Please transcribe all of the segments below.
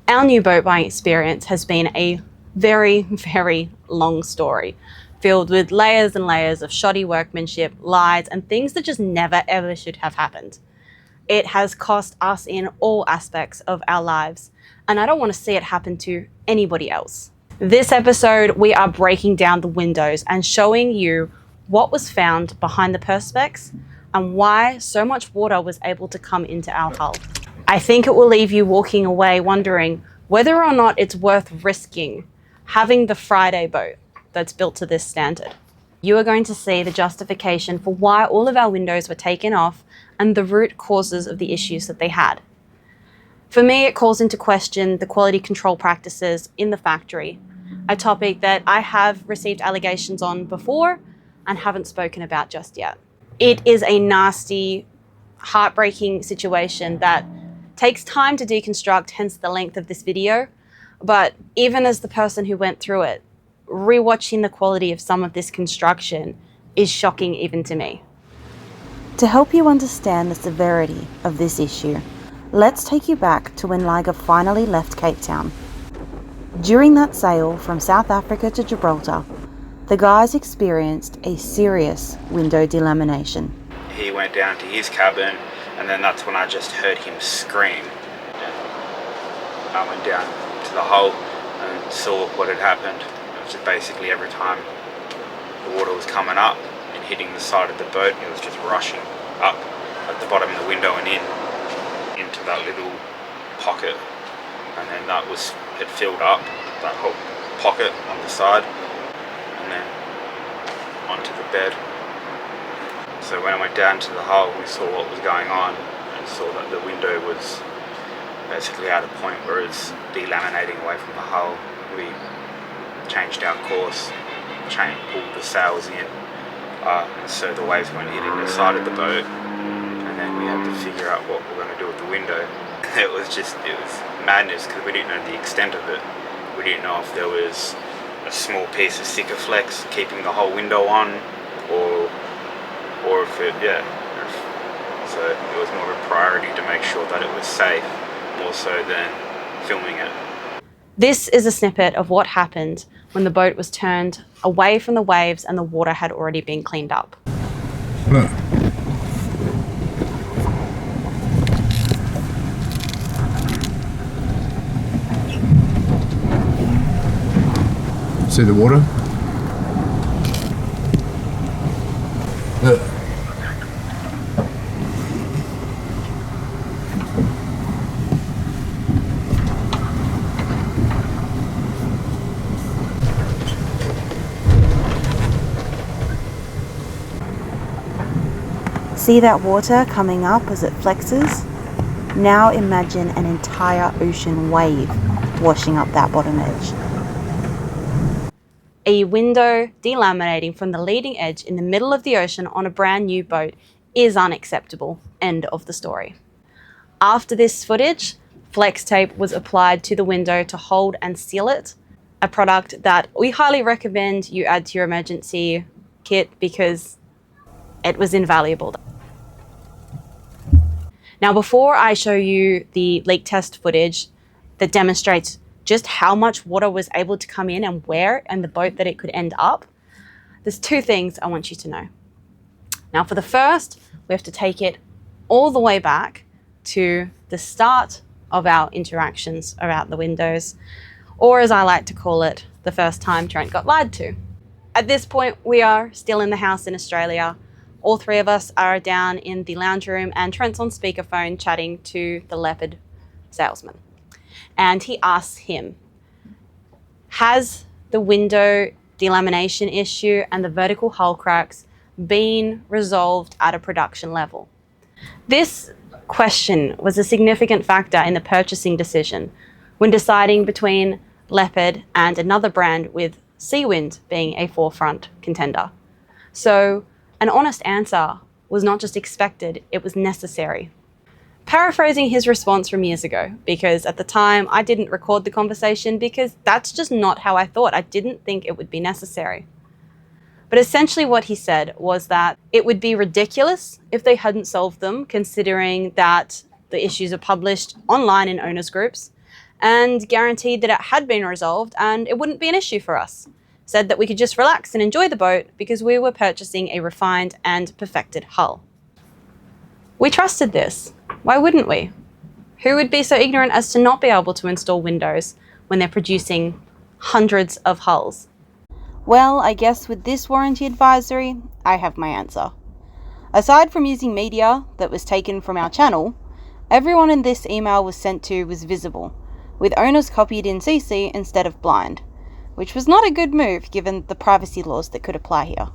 Our new boat buying experience has been a very, very long story, filled with layers and layers of shoddy workmanship, lies, and things that just never ever should have happened. It has cost us in all aspects of our lives, and I don't want to see it happen to anybody else. This episode, we are breaking down the windows and showing you what was found behind the perspex and why so much water was able to come into our hull. I think it will leave you walking away wondering whether or not it's worth risking having the Friday boat that's built to this standard. You are going to see the justification for why all of our windows were taken off and the root causes of the issues that they had. For me, it calls into question the quality control practices in the factory, a topic that I have received allegations on before and haven't spoken about just yet. It is a nasty, heartbreaking situation that takes time to deconstruct, hence the length of this video. But even as the person who went through it, rewatching the quality of some of this construction is shocking even to me. To help you understand the severity of this issue, let's take you back to when Liger finally left Cape Town. During that sail from South Africa to Gibraltar, the guys experienced a serious window delamination. He went down to his cabin, and then that's when I just heard him scream. I went down to the hull and saw what had happened. It was just basically every time the water was coming up and hitting the side of the boat, it was just rushing up at the bottom of the window and into that little pocket. And then it filled up, that whole pocket on the side, and then onto the bed. So when I went down to the hull, we saw what was going on and saw that the window was basically at a point where it's delaminating away from the hull. We changed our course, pulled the sails in, and so the waves weren't hitting the side of the boat, and then we had to figure out what we're going to do with the window. It was madness because we didn't know the extent of it. We didn't know if there was a small piece of Sikaflex keeping the whole window on, or if it, so it was more of a priority to make sure that it was safe, more so than filming it. This is a snippet of what happened when the boat was turned away from the waves and the water had already been cleaned up. Look. See the water? Look. See that water coming up as it flexes? Now imagine an entire ocean wave washing up that bottom edge. A window delaminating from the leading edge in the middle of the ocean on a brand new boat is unacceptable. End of the story. After this footage, flex tape was applied to the window to hold and seal it, a product that we highly recommend you add to your emergency kit because it was invaluable. Now, before I show you the leak test footage that demonstrates just how much water was able to come in and where and the boat that it could end up, there's two things I want you to know. Now, for the first, we have to take it all the way back to the start of our interactions around the windows, or as I like to call it, the first time Trent got lied to. At this point, we are still in the house in Australia. All three of us are down in the lounge room and Trent's on speakerphone chatting to the Leopard salesman. And he asks him, has the window delamination issue and the vertical hull cracks been resolved at a production level? This question was a significant factor in the purchasing decision when deciding between Leopard and another brand, with Seawind being a forefront contender. So an honest answer was not just expected, it was necessary. Paraphrasing his response from years ago, because at the time I didn't record the conversation because that's just not how I thought. I didn't think it would be necessary. But essentially what he said was that it would be ridiculous if they hadn't solved them, considering that the issues are published online in owners groups, and guaranteed that it had been resolved and it wouldn't be an issue for us. Said that we could just relax and enjoy the boat because we were purchasing a refined and perfected hull. We trusted this. Why wouldn't we? Who would be so ignorant as to not be able to install windows when they're producing hundreds of hulls? Well, I guess with this warranty advisory, I have my answer. Aside from using media that was taken from our channel, everyone in this email was sent to was visible, with owners copied in CC instead of blind, which was not a good move given the privacy laws that could apply here.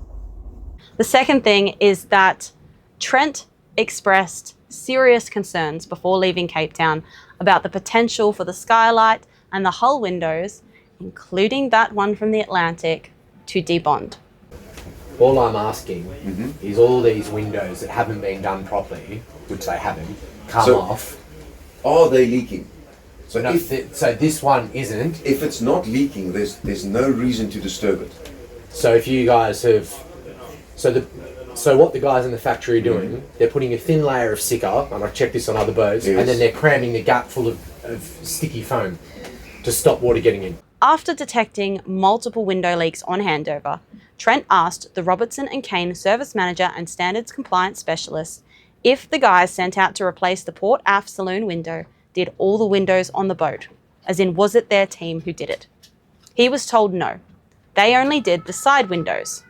The second thing is that Trent expressed serious concerns before leaving Cape Town about the potential for the skylight and the hull windows, including that one from the Atlantic, to debond. All I'm asking is all these windows that haven't been done properly, which they haven't, come off. Are they leaking? So No, so this one isn't. if it's not leaking, there's no reason to disturb it. So if you guys have, so what the guys in the factory are doing, they're putting a thin layer of sticker, and I've checked this on other boats, and then they're cramming the gap full of sticky foam to stop water getting in. After detecting multiple window leaks on handover, Trent asked the Robertson Caine service manager and standards compliance specialist if the guys sent out to replace the port aft saloon window did all the windows on the boat, as in was it their team who did it. He was told no, they only did the side windows.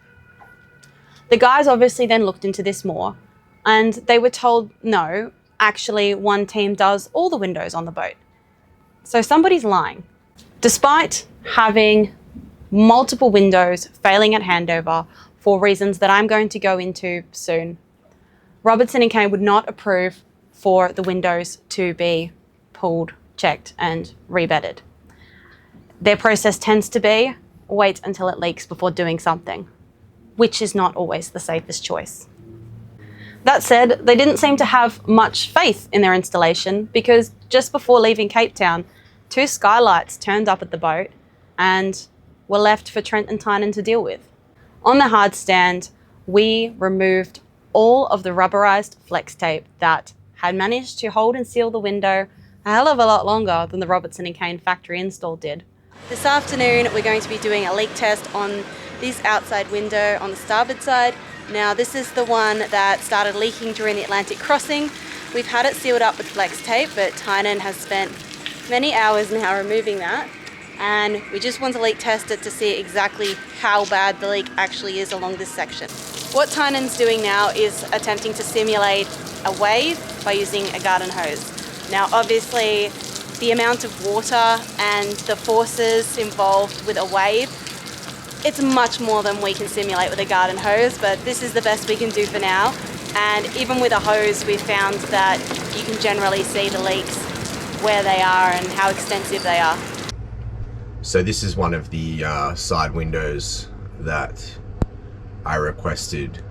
The guys obviously then looked into this more, and they were told no, actually one team does all the windows on the boat. So somebody's lying. Despite having multiple windows failing at handover for reasons that I'm going to go into soon, Robertson Caine would not approve for the windows to be pulled, checked and rebedded. Their process tends to be wait until it leaks before doing something, which is not always the safest choice. That said, they didn't seem to have much faith in their installation because just before leaving Cape Town, 2 skylights turned up at the boat and were left for Trent and Tynan to deal with. On the hard stand, we removed all of the rubberized flex tape that had managed to hold and seal the window a hell of a lot longer than the Robertson Caine factory install did. This afternoon, we're going to be doing a leak test on this outside window on the starboard side. Now, this is the one that started leaking during the Atlantic crossing. We've had it sealed up with flex tape, but Tynan has spent many hours now removing that, and we just want to leak test it to see exactly how bad the leak actually is along this section. What Tynan's doing now is attempting to simulate a wave by using a garden hose. Now obviously the amount of water and the forces involved with a wave, it's much more than we can simulate with a garden hose, but this is the best we can do for now. And even with a hose, we've found that you can generally see the leaks, where they are and how extensive they are. So this is one of the side windows that I requested,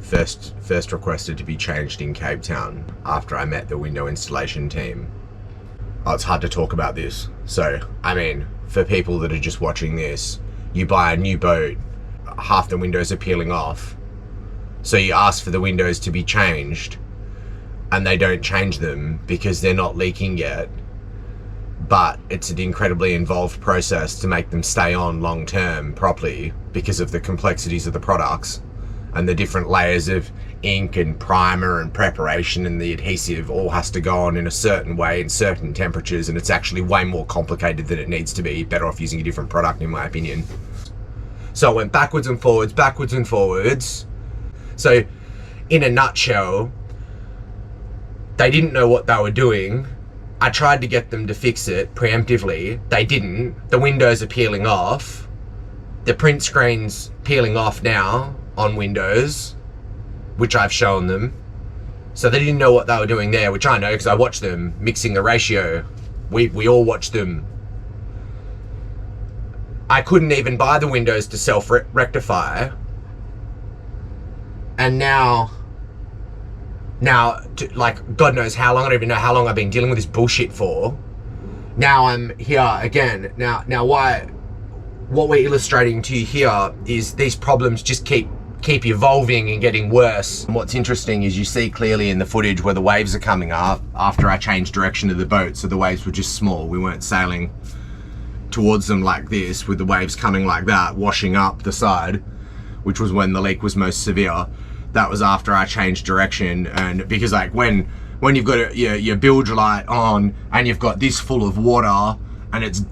first requested to be changed in Cape Town after I met the window installation team. Oh, it's hard to talk about this. So, I mean, for people that are just watching this, you buy a new boat, half the windows are peeling off. So you ask for the windows to be changed, and they don't change them because they're not leaking yet. But it's an incredibly involved process to make them stay on long term properly because of the complexities of the products and the different layers of ink and primer and preparation, and the adhesive all has to go on in a certain way in certain temperatures, and it's actually way more complicated than it needs to be. Better off using a different product in my opinion. So it went backwards and forwards, backwards and forwards. So in a nutshell, they didn't know what they were doing. I tried to get them to fix it preemptively. They didn't. The windows are peeling off. The print screen's peeling off now on Windows, which I've shown them. So they didn't know what they were doing there, which I know because I watched them mixing the ratio. We all watched them. I couldn't even buy the windows to self-rectify. And now, like, God knows how long, I don't even know how long I've been dealing with this bullshit for. Now I'm here again. Now what we're illustrating to you here is these problems just keep keep evolving and getting worse. And what's interesting is you see clearly in the footage where the waves are coming up after I changed direction of the boat, so the waves were just small. We weren't sailing towards them like this with the waves coming like that, washing up the side, which was when the leak was most severe. That was after I changed direction. And because like when you've got your bilge light on and you've got this full of water and it's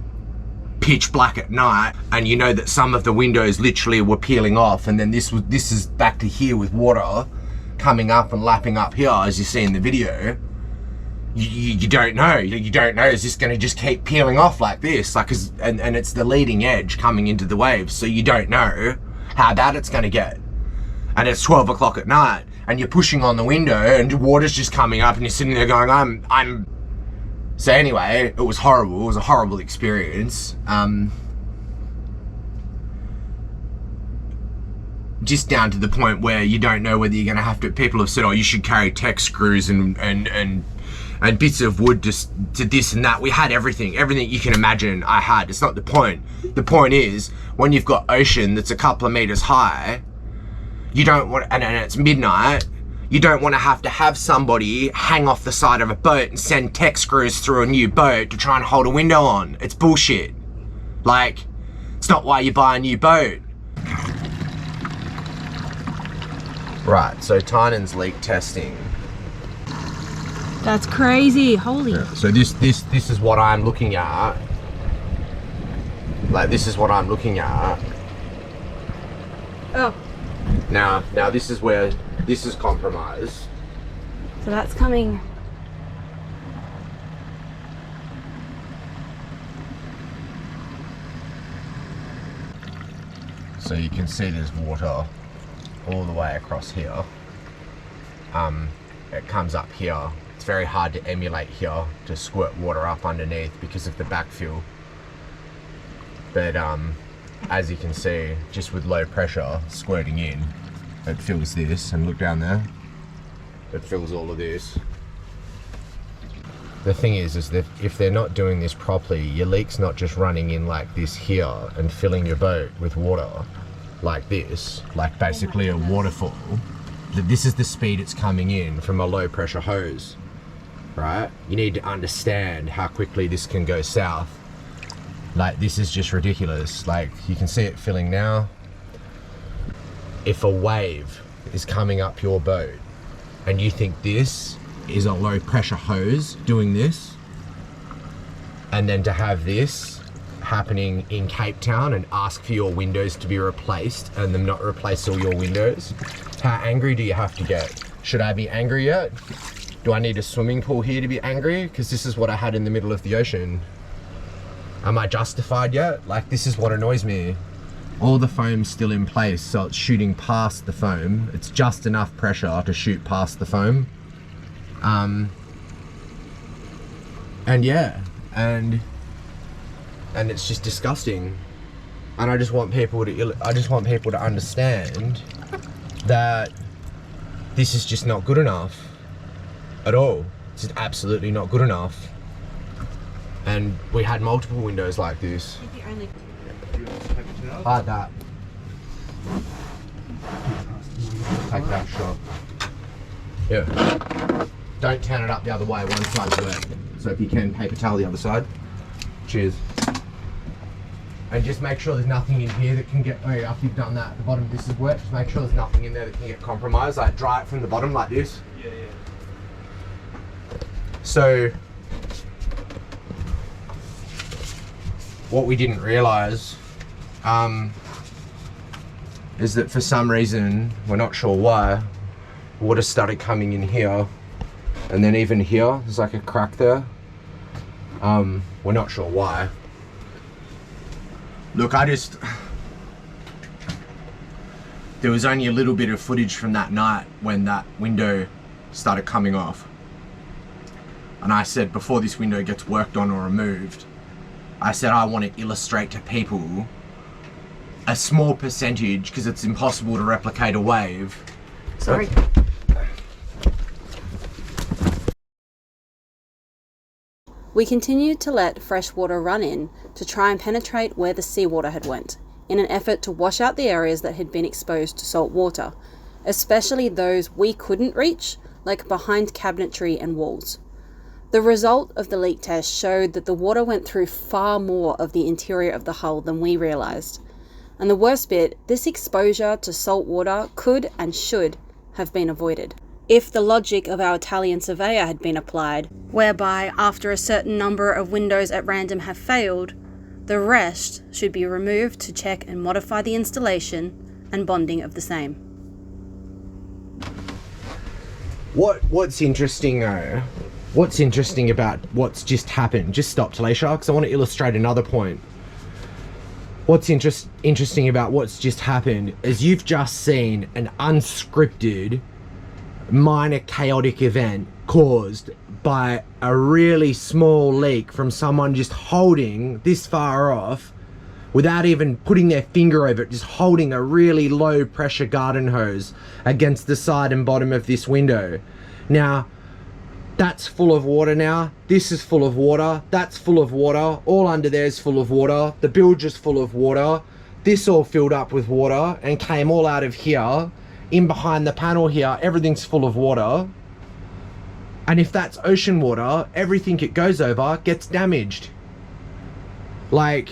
pitch black at night, and you know that some of the windows literally were peeling off, and then this is back to here with water coming up and lapping up here as you see in the video, you don't know. You don't know, is this going to just keep peeling off like this? Like, and it's the leading edge coming into the waves, so you don't know how bad it's going to get. And it's 12 o'clock at night and you're pushing on the window and water's just coming up and you're sitting there going, I'm so anyway, it was horrible. It was a horrible experience. Just down to the point where you don't know whether you're going to have to, people have said, oh, you should carry tech screws and bits of wood just to this and that. We had everything you can imagine I had. It's not the point. The point is, when you've got ocean that's a couple of meters high, you don't want, and it's midnight, you don't want to have somebody hang off the side of a boat and send tech screws through a new boat to try and hold a window on. It's bullshit. Like, it's not why you buy a new boat. Right, so Tynan's leak testing. That's crazy. Holy. Yeah, so this is what I'm looking at. Like, this is what I'm looking at. Oh. Now this is where this is compromised. So that's coming. So you can see there's water all the way across here. It comes up here. It's very hard to emulate here to squirt water up underneath because of the backfill. But as you can see, just with low pressure squirting in, it fills this, and look down there, it fills all of this. The thing is that if they're not doing this properly, your leak's not just running in like this here and filling your boat with water like this, like basically a waterfall. This is the speed it's coming in from a low pressure hose, right? You need to understand how quickly this can go south. Like, this is just ridiculous. Like, you can see it filling now. If a wave is coming up your boat and you think this is a low pressure hose doing this, and then to have this happening in Cape Town and ask for your windows to be replaced and them not replace all your windows, how angry do you have to get? Should I be angry yet? Do I need a swimming pool here to be angry? Because this is what I had in the middle of the ocean. Am I justified yet? Like, this is what annoys me. All the foam's still in place, so it's shooting past the foam. It's just enough pressure to shoot past the foam. And yeah, and it's just disgusting. And I just want people to understand that this is just not good enough at all. It's just absolutely not good enough. And we had multiple windows like this. Like that. Take that shot. Yeah. Don't turn it up the other way, one side's wet. So if you can, paper towel the other side. Cheers. And just make sure there's nothing in here that can get, oh yeah, after you've done that, the bottom of this is wet, just make sure there's nothing in there that can get compromised. Like, dry it from the bottom like this. Yeah. So, what we didn't realise is that for some reason, we're not sure why, water started coming in here, and then even here, there's like a crack there. We're not sure why. Look, there was only a little bit of footage from that night when that window started coming off. And I said, before this window gets worked on or removed, I said I want to illustrate to people a small percentage, because it's impossible to replicate a wave. Sorry. We continued to let fresh water run in to try and penetrate where the seawater had went. in an effort to wash out the areas that had been exposed to salt water, especially those we couldn't reach, like behind cabinetry and walls. The result of the leak test showed that the water went through far more of the interior of the hull than we realised. And the worst bit, this exposure to salt water could and should have been avoided if the logic of our Italian surveyor had been applied, whereby after a certain number of windows at random have failed, the rest should be removed to check and modify the installation and bonding of the same. What's interesting though? What's interesting about what's just happened? Just stop, Talisha, because I want to illustrate another point. What's interesting about what's just happened is you've just seen an unscripted, minor chaotic event caused by a really small leak from someone just holding this far off without even putting their finger over it, just holding a really low pressure garden hose against the side and bottom of this window. Now, that's full of water now. This is full of water. That's full of water. All under there is full of water. The bilge is full of water. This all filled up with water and came all out of here. In behind the panel here, everything's full of water. And if that's ocean water, everything it goes over gets damaged. Like,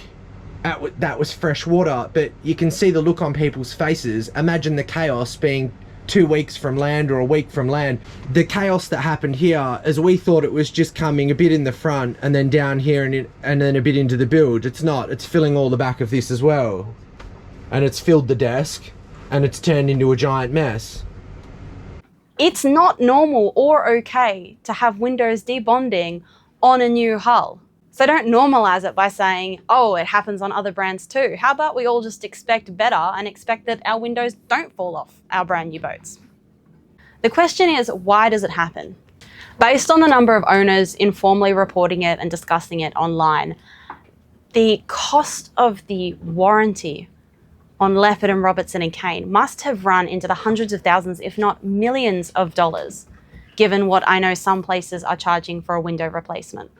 that was fresh water, but you can see the look on people's faces. Imagine the chaos being 2 weeks from land or a week from land. The chaos that happened here is we thought it was just coming a bit in the front and then down here and then a bit into the bilge. It's not. It's filling all the back of this as well. And it's filled the desk and it's turned into a giant mess. It's not normal or okay to have windows debonding on a new hull. So don't normalize it by saying, oh, it happens on other brands too. How about we all just expect better and expect that our windows don't fall off our brand new boats? The question is, why does it happen? Based on the number of owners informally reporting it and discussing it online, the cost of the warranty on Leopard and Robertson Caine must have run into the hundreds of thousands, if not millions of dollars, given what I know some places are charging for a window replacement.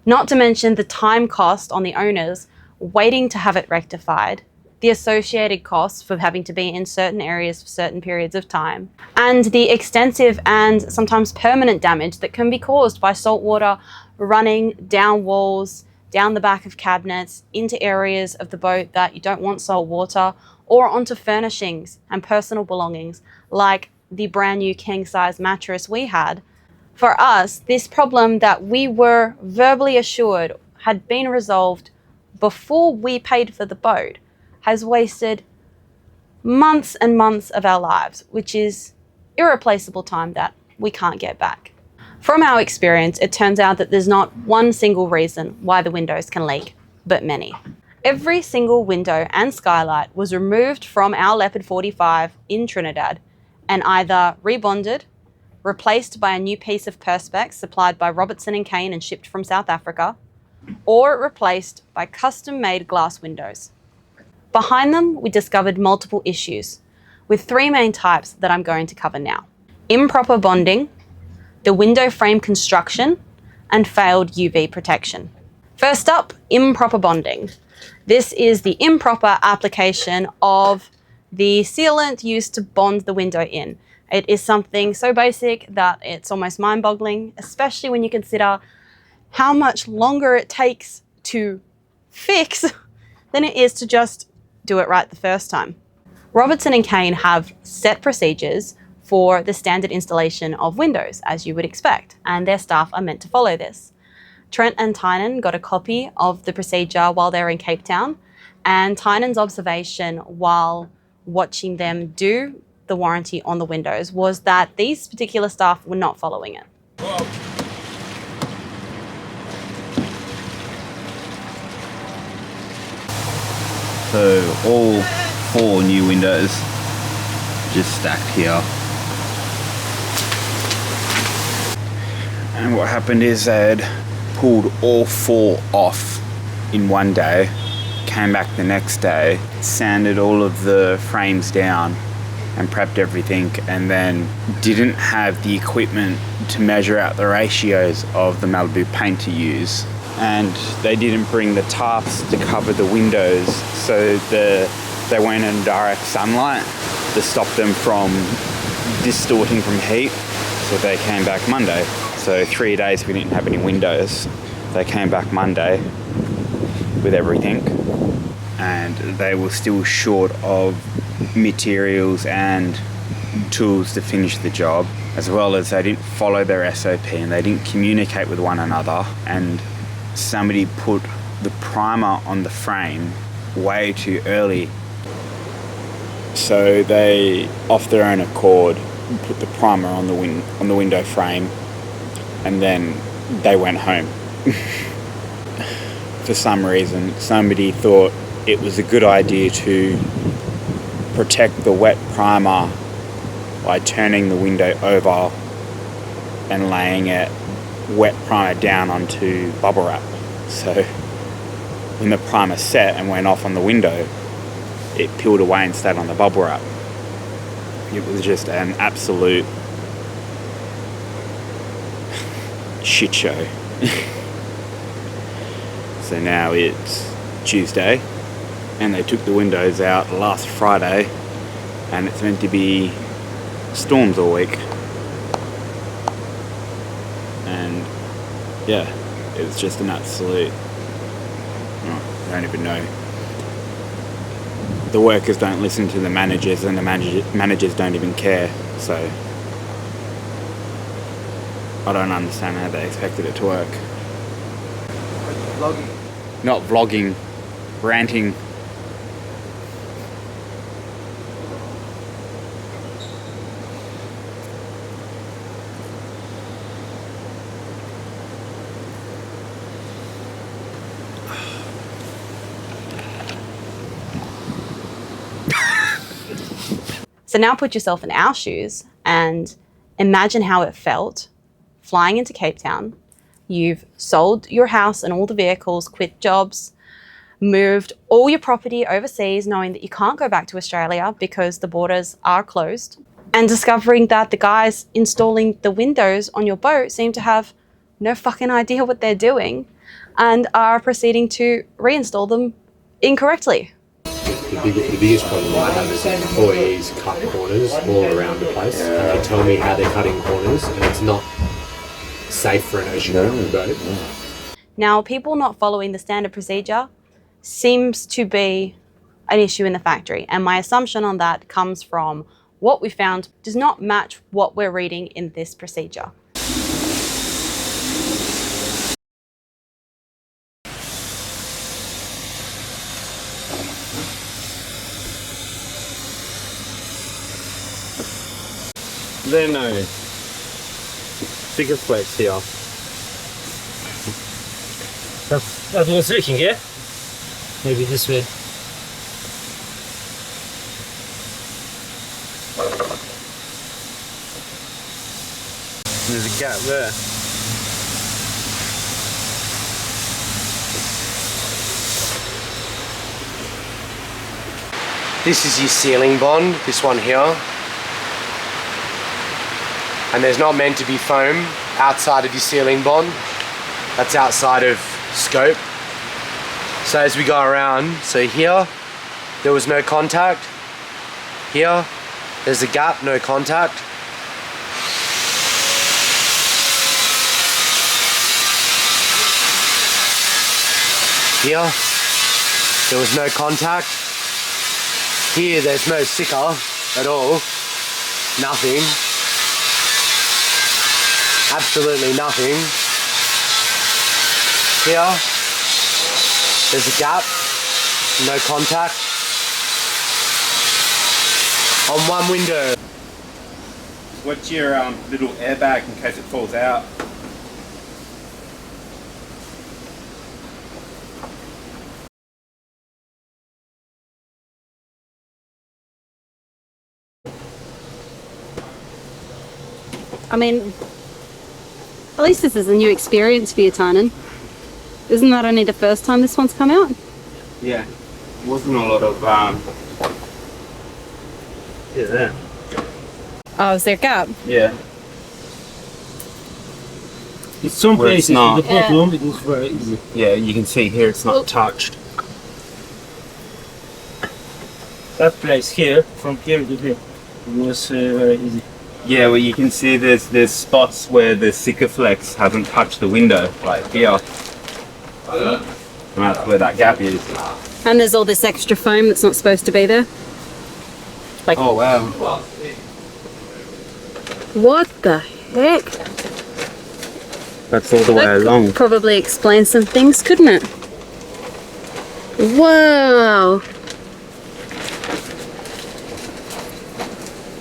Not to mention the time cost on the owners waiting to have it rectified, the associated costs for having to be in certain areas for certain periods of time, and the extensive and sometimes permanent damage that can be caused by salt water running down walls, down the back of cabinets, into areas of the boat that you don't want salt water, or onto furnishings and personal belongings like the brand new king-size mattress we had. For us, this problem that we were verbally assured had been resolved before we paid for the boat has wasted months and months of our lives, which is irreplaceable time that we can't get back. From our experience, it turns out that there's not one single reason why the windows can leak, but many. Every single window and skylight was removed from our Leopard 45 in Trinidad and either rebonded, replaced by a new piece of perspex supplied by Robertson Caine and shipped from South Africa, or replaced by custom-made glass windows. Behind them, we discovered multiple issues, with 3 main types that I'm going to cover now: improper bonding, the window frame construction, and failed UV protection. First up, improper bonding. This is the improper application of the sealant used to bond the window in. It is something so basic that it's almost mind-boggling, especially when you consider how much longer it takes to fix than it is to just do it right the first time. Robertson Caine have set procedures for the standard installation of windows, as you would expect, and their staff are meant to follow this. Trent and Tynan got a copy of the procedure while they were in Cape Town, and Tynan's observation while watching them do the warranty on the windows was that these particular staff were not following it. So all 4 new windows just stacked here. And what happened is they had pulled all 4 off in one day, came back the next day, sanded all of the frames down and prepped everything, and then didn't have the equipment to measure out the ratios of the Malibu paint to use. and they didn't bring the tarps to cover the windows, so they weren't in direct sunlight to stop them from distorting from heat. So they came back Monday. So 3 days we didn't have any windows. They came back Monday with everything, and they were still short of materials and tools to finish the job, as well as they didn't follow their SOP and they didn't communicate with one another, and somebody put the primer on the frame way too early. So they, off their own accord, put the primer on the window frame, and then they went home. For some reason, somebody thought it was a good idea to protect the wet primer by turning the window over and laying it wet primer down onto bubble wrap. So when the primer set and went off on the window, it peeled away and stayed on the bubble wrap. It was just an absolute shit show. So now it's Tuesday, and they took the windows out last Friday, and it's meant to be storms all week. And yeah, it's just an absolute, I don't even know. The workers don't listen to the managers, and the managers don't even care. So I don't understand how they expected it to work. Vlogging. Not vlogging, ranting. So now put yourself in our shoes and imagine how it felt flying into Cape Town. You've sold your house and all the vehicles, quit jobs, moved all your property overseas, knowing that you can't go back to Australia because the borders are closed, and discovering that the guys installing the windows on your boat seem to have no fucking idea what they're doing and are proceeding to reinstall them incorrectly. The biggest problem I have is that employees cut corners all around the place, and they tell me how they're cutting corners, and it's not safe for an ocean boat. Now, people not following the standard procedure seems to be an issue in the factory, and my assumption on that comes from what we found does not match what we're reading in this procedure. There are no bigger plates here. That's what I was looking, yeah? Maybe this way. There's a gap there. This is your sealing bond, this one here. And there's not meant to be foam outside of your sealing bond. That's outside of scope. So as we go around, so here, there was no contact. Here, there's a gap, no contact. Here, there was no contact. Here, there's no sticker at all. Nothing. Absolutely nothing. Here, there's a gap, no contact. On one window. What's your little airbag in case it falls out? I mean, at least this is a new experience for you, Tynan. Isn't that only the first time this one's come out? Yeah, wasn't a lot of yeah, there. Oh, is there a gap? Yeah. In some Where it's places, not. with the bottom, it was very easy. Yeah, you can see here it's not touched. That place here, from here to here, it was very easy. Yeah, well you can see there's spots where the Sikaflex hasn't touched the window, like here. And that's where that gap is. And there's all this extra foam that's not supposed to be there. Oh wow. What the heck? That's all the way That along. could probably explain some things, couldn't it? Wow.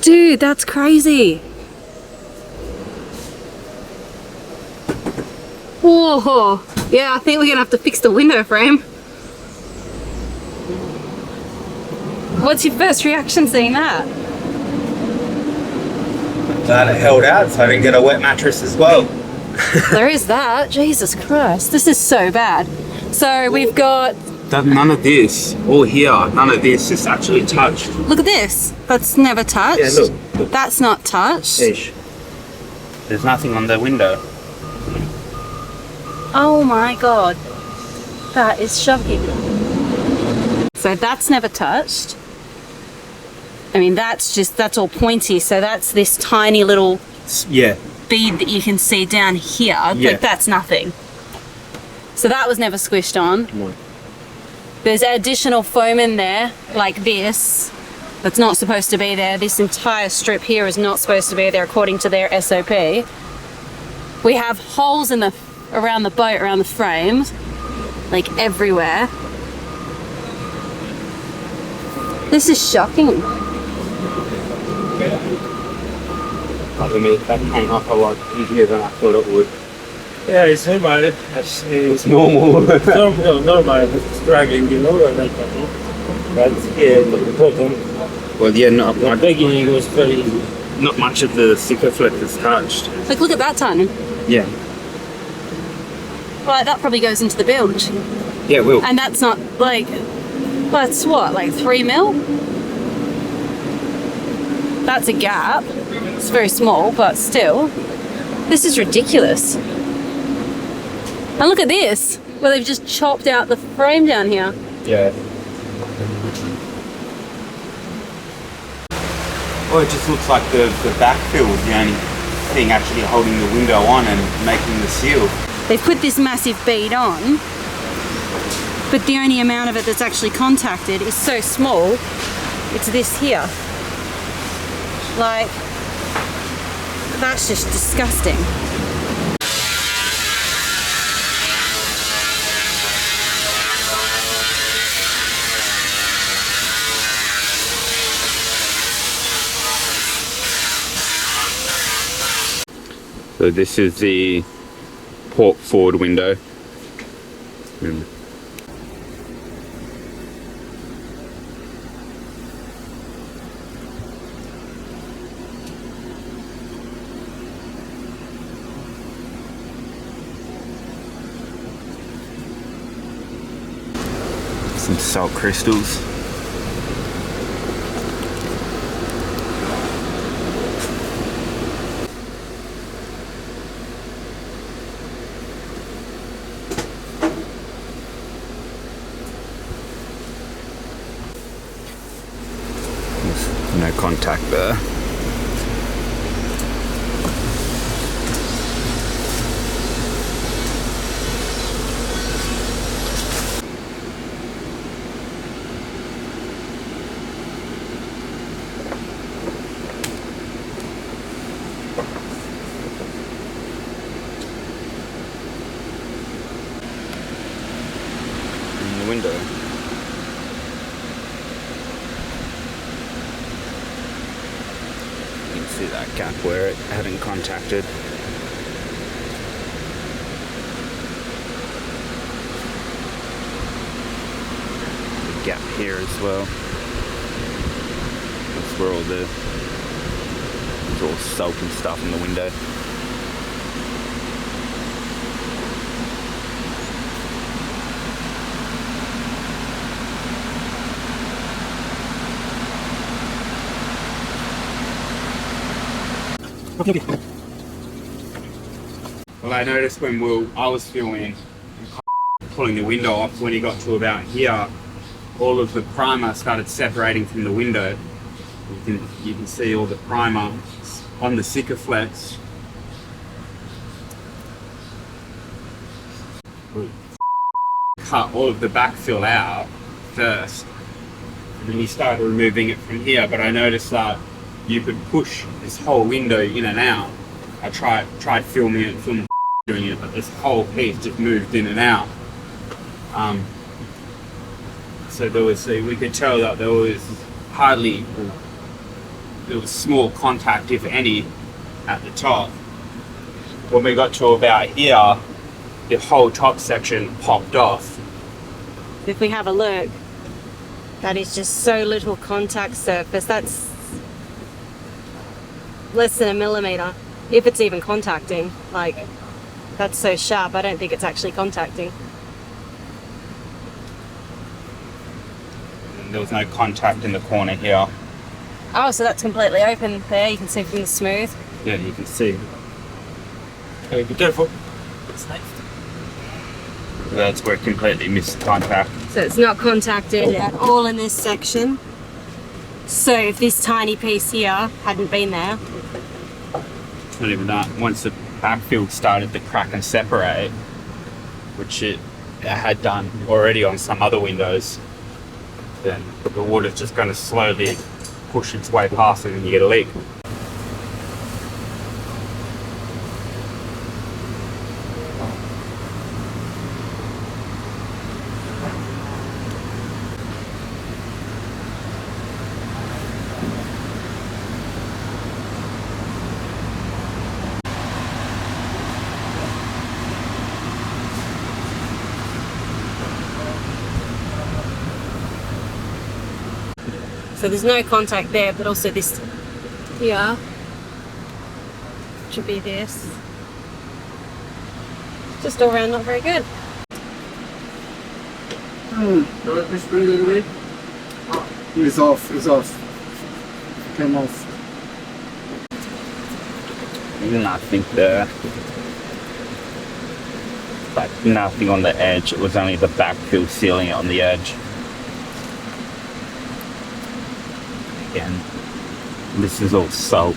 Dude, that's crazy. Whoa. Yeah, I think we're gonna have to fix the window frame. What's your first reaction seeing that? Glad it held out so I didn't get a wet mattress as well. There is that. Jesus Christ. This is so bad. So we've got, None of this, or here, none of this is actually touched. look at this. That's never touched. Yeah, look. That's not touched. Ish. There's nothing on the window. Oh my God. That is shocking. So that's never touched. I mean, that's all pointy. So that's this tiny little Yeah. bead that you can see down here. Yeah. Like, that's nothing. So that was never squished on. No. There's additional foam in there, like this, that's not supposed to be there. This entire strip here is not supposed to be there according to their SOP. We have holes in around the boat, around the frames, like everywhere. This is shocking. I mean, that came up a lot easier than I thought it would. Yeah, it's normal. It's Normal. normal. Struggling, you know, like that. But here, at the bottom, Well, yeah, not the beginning was very easy. not much of the Sikaflex is touched. Like, look at that ton. Yeah. Well, that probably goes into the bilge. Yeah, it will. And that's not, like, that's what, like 3 mil? That's a gap. It's very small, but still. This is ridiculous. And look at this, where they've just chopped out the frame down here. Yeah. Well, it just looks like the backfill is the only thing actually holding the window on and making the seal. They've put this massive bead on, but the only amount of it that's actually contacted is so small, it's this here. Like, that's just disgusting. So this is the port forward window. Some salt crystals. No contact there. In the window. See that gap where it hadn't contacted. The gap here as well. That's where all there's all soap and stuff in the window. Okay. Well, I noticed when I was filming, pulling the window off, when he got to about here, all of the primer started separating from the window. You can see all the primer on the Sikaflex. Cut all of the backfill out first, and then he started removing it from here, but I noticed that you could push this whole window in and out. I tried filming it, doing it, but this whole piece just moved in and out. So we could tell that there was small contact, if any, at the top. When we got to about here, the whole top section popped off. If we have a look, that is just so little contact surface. That's less than a millimeter, if it's even contacting. Like, that's so sharp, I don't think it's actually contacting. And there was no contact in the corner here. Oh, so that's completely open there, you can see from the smooth. Yeah, you can see. Hey, be careful. That's where it completely missed contact. So it's not contacted at all in this section. So if this tiny piece here hadn't been there. Not even that. Once the backfill started to crack and separate, which it had done already on some other windows, then the water's just going to slowly push its way past it and you get a leak. So there's no contact there, but also this here should be this. Just all around not very good. It's off. Came off. Nothing there. Like nothing on the edge. It was only the backfill sealing it on the edge. Again, this is all salt.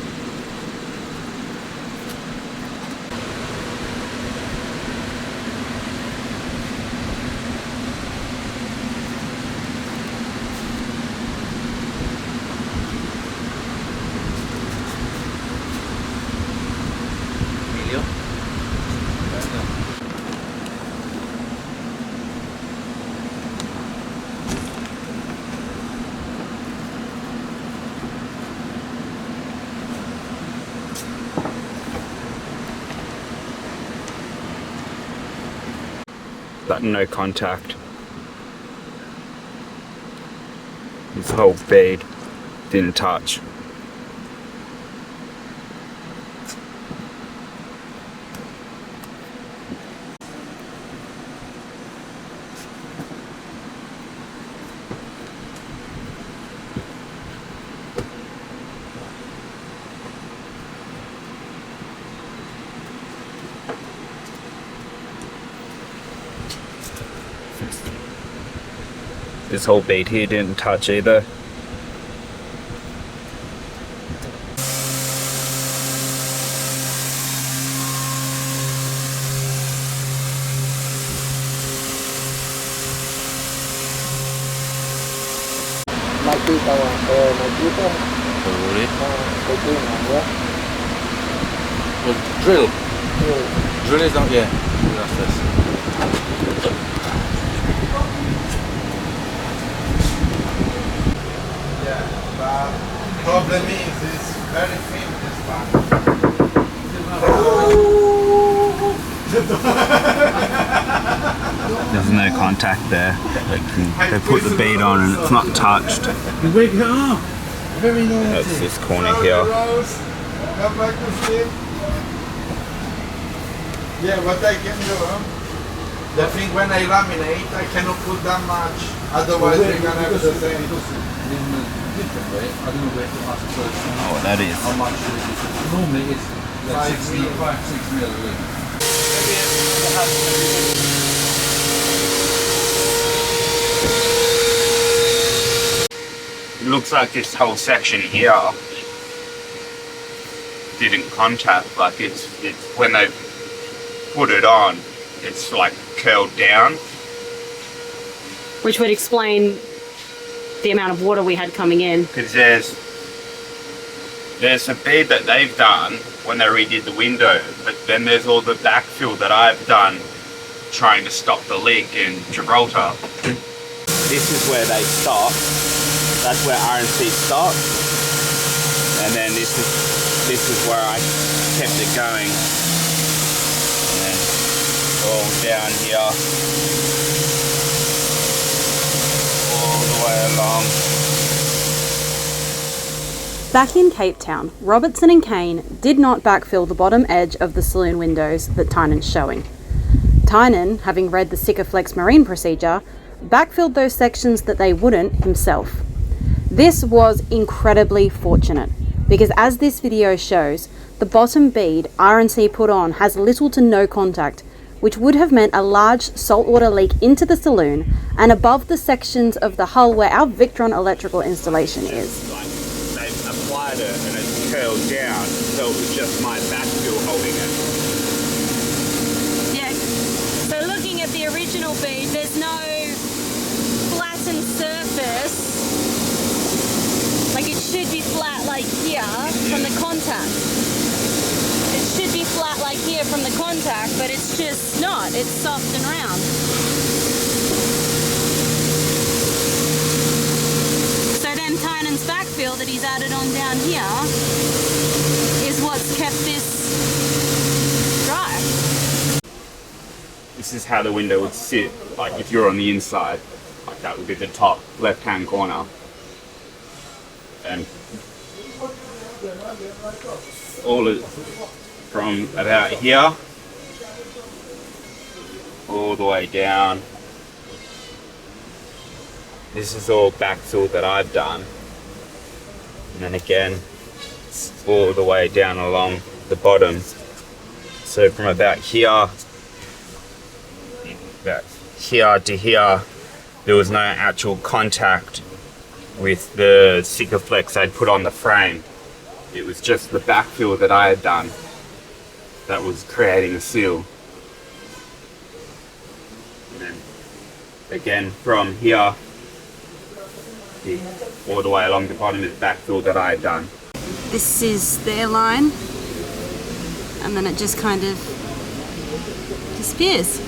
But no contact. This whole bead didn't touch. This whole bead here didn't touch either. Drill. Drill is not, yeah. That's this. Problem is, it's very thin, this part. There's no contact there. They put the bead on and it's not touched. Wake it up. Very naughty. That's this corner here. Come back to sleep. Yeah, what I can do, the thing when I laminate, I cannot put that much, otherwise we're gonna have the same. Oh, that is. How much is it? Normally it's 65, 6 mil. It looks like this whole section here didn't contact, like it's when they put it on, it's like curled down. Which would explain the amount of water we had coming in. Because there's a bead that they've done when they redid the window, but then there's all the backfill that I've done trying to stop the leak in Gibraltar. This is where they stop. That's where RNC stopped. And then this is where I kept it going. And then all down here. All the way along. Back in Cape Town, Robertson and Caine did not backfill the bottom edge of the saloon windows that Tynan's showing. Tynan, having read the Sikaflex marine procedure, backfilled those sections that they wouldn't himself. This was incredibly fortunate, because as this video shows, the bottom bead RNC put on has little to no contact, which would have meant a large saltwater leak into the saloon and above the sections of the hull where our Victron electrical installation is. They've applied it and it's curled down, so it was just my backfill holding it. Yeah, so looking at the original bead, there's no flattened surface. Like it should be flat like here from the contact. It should be flat like here from the contact, but it's just not. It's soft and round. So then Tynan's backfill that he's added on down here is what's kept this dry. This is how the window would sit, like if you're on the inside, like that would be the top left-hand corner. And all of from about here all the way down. This is all backfill that I've done, and then again it's all the way down along the bottom. So from about here to here, there was no actual contact with the Sikaflex I'd put on the frame. It was just the backfill that I had done that was creating a seal. And then again from here all the way along the bottom is backfill that I had done. This is their line, and then it just kind of disappears.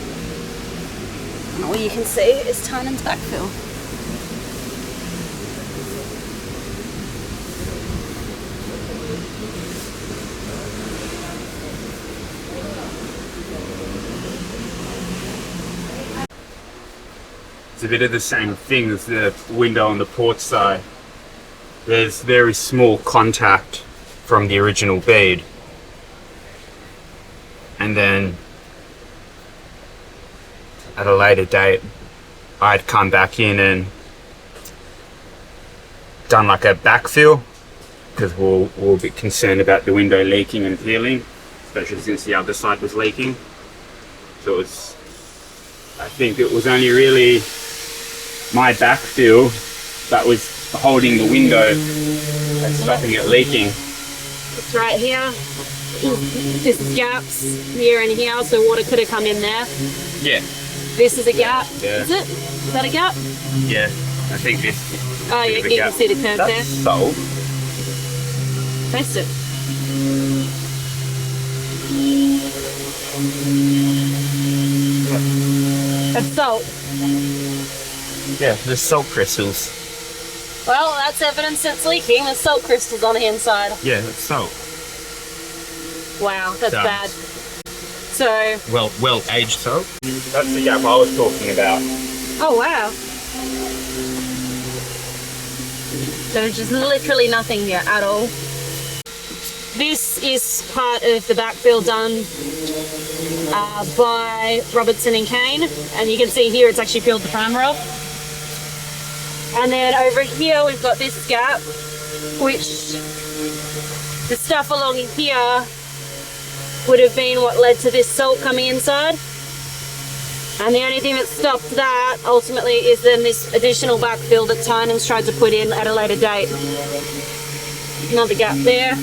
And all you can see is Tynan's backfill. It's a bit of the same thing as the window on the port side. There's very small contact from the original bead, and then at a later date I'd come back in and done like a backfill, because we're a bit concerned about the window leaking and peeling, especially since the other side was leaking. So I think it was only really my backfill that was holding the window and stopping it leaking. It's right here. There's gaps here and here, so water could have come in there. Yeah. This is a gap. Yeah. Is it? Is that a gap? Yeah, I think this. Oh yeah, you can see the curve there. That's salt. Taste it. That's salt. Yeah, there's salt crystals. Well, that's evidence it's leaking. There's salt crystals on the inside. Yeah, that's salt. Wow, that's bad. So. Well aged salt. That's the gap I was talking about. Oh wow. There's just literally nothing here at all. This is part of the backfill done by Robertson and Caine, and you can see here it's actually peeled the primer off. And then over here we've got this gap, which the stuff along here would have been what led to this salt coming inside. And the only thing that stopped that ultimately is then this additional backfill that Tynan's tried to put in at a later date. Another gap there.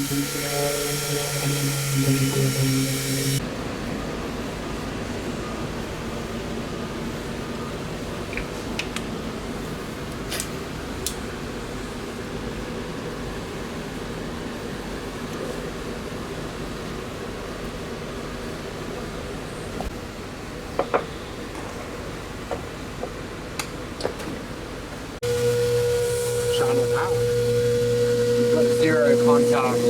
You've got 0 contact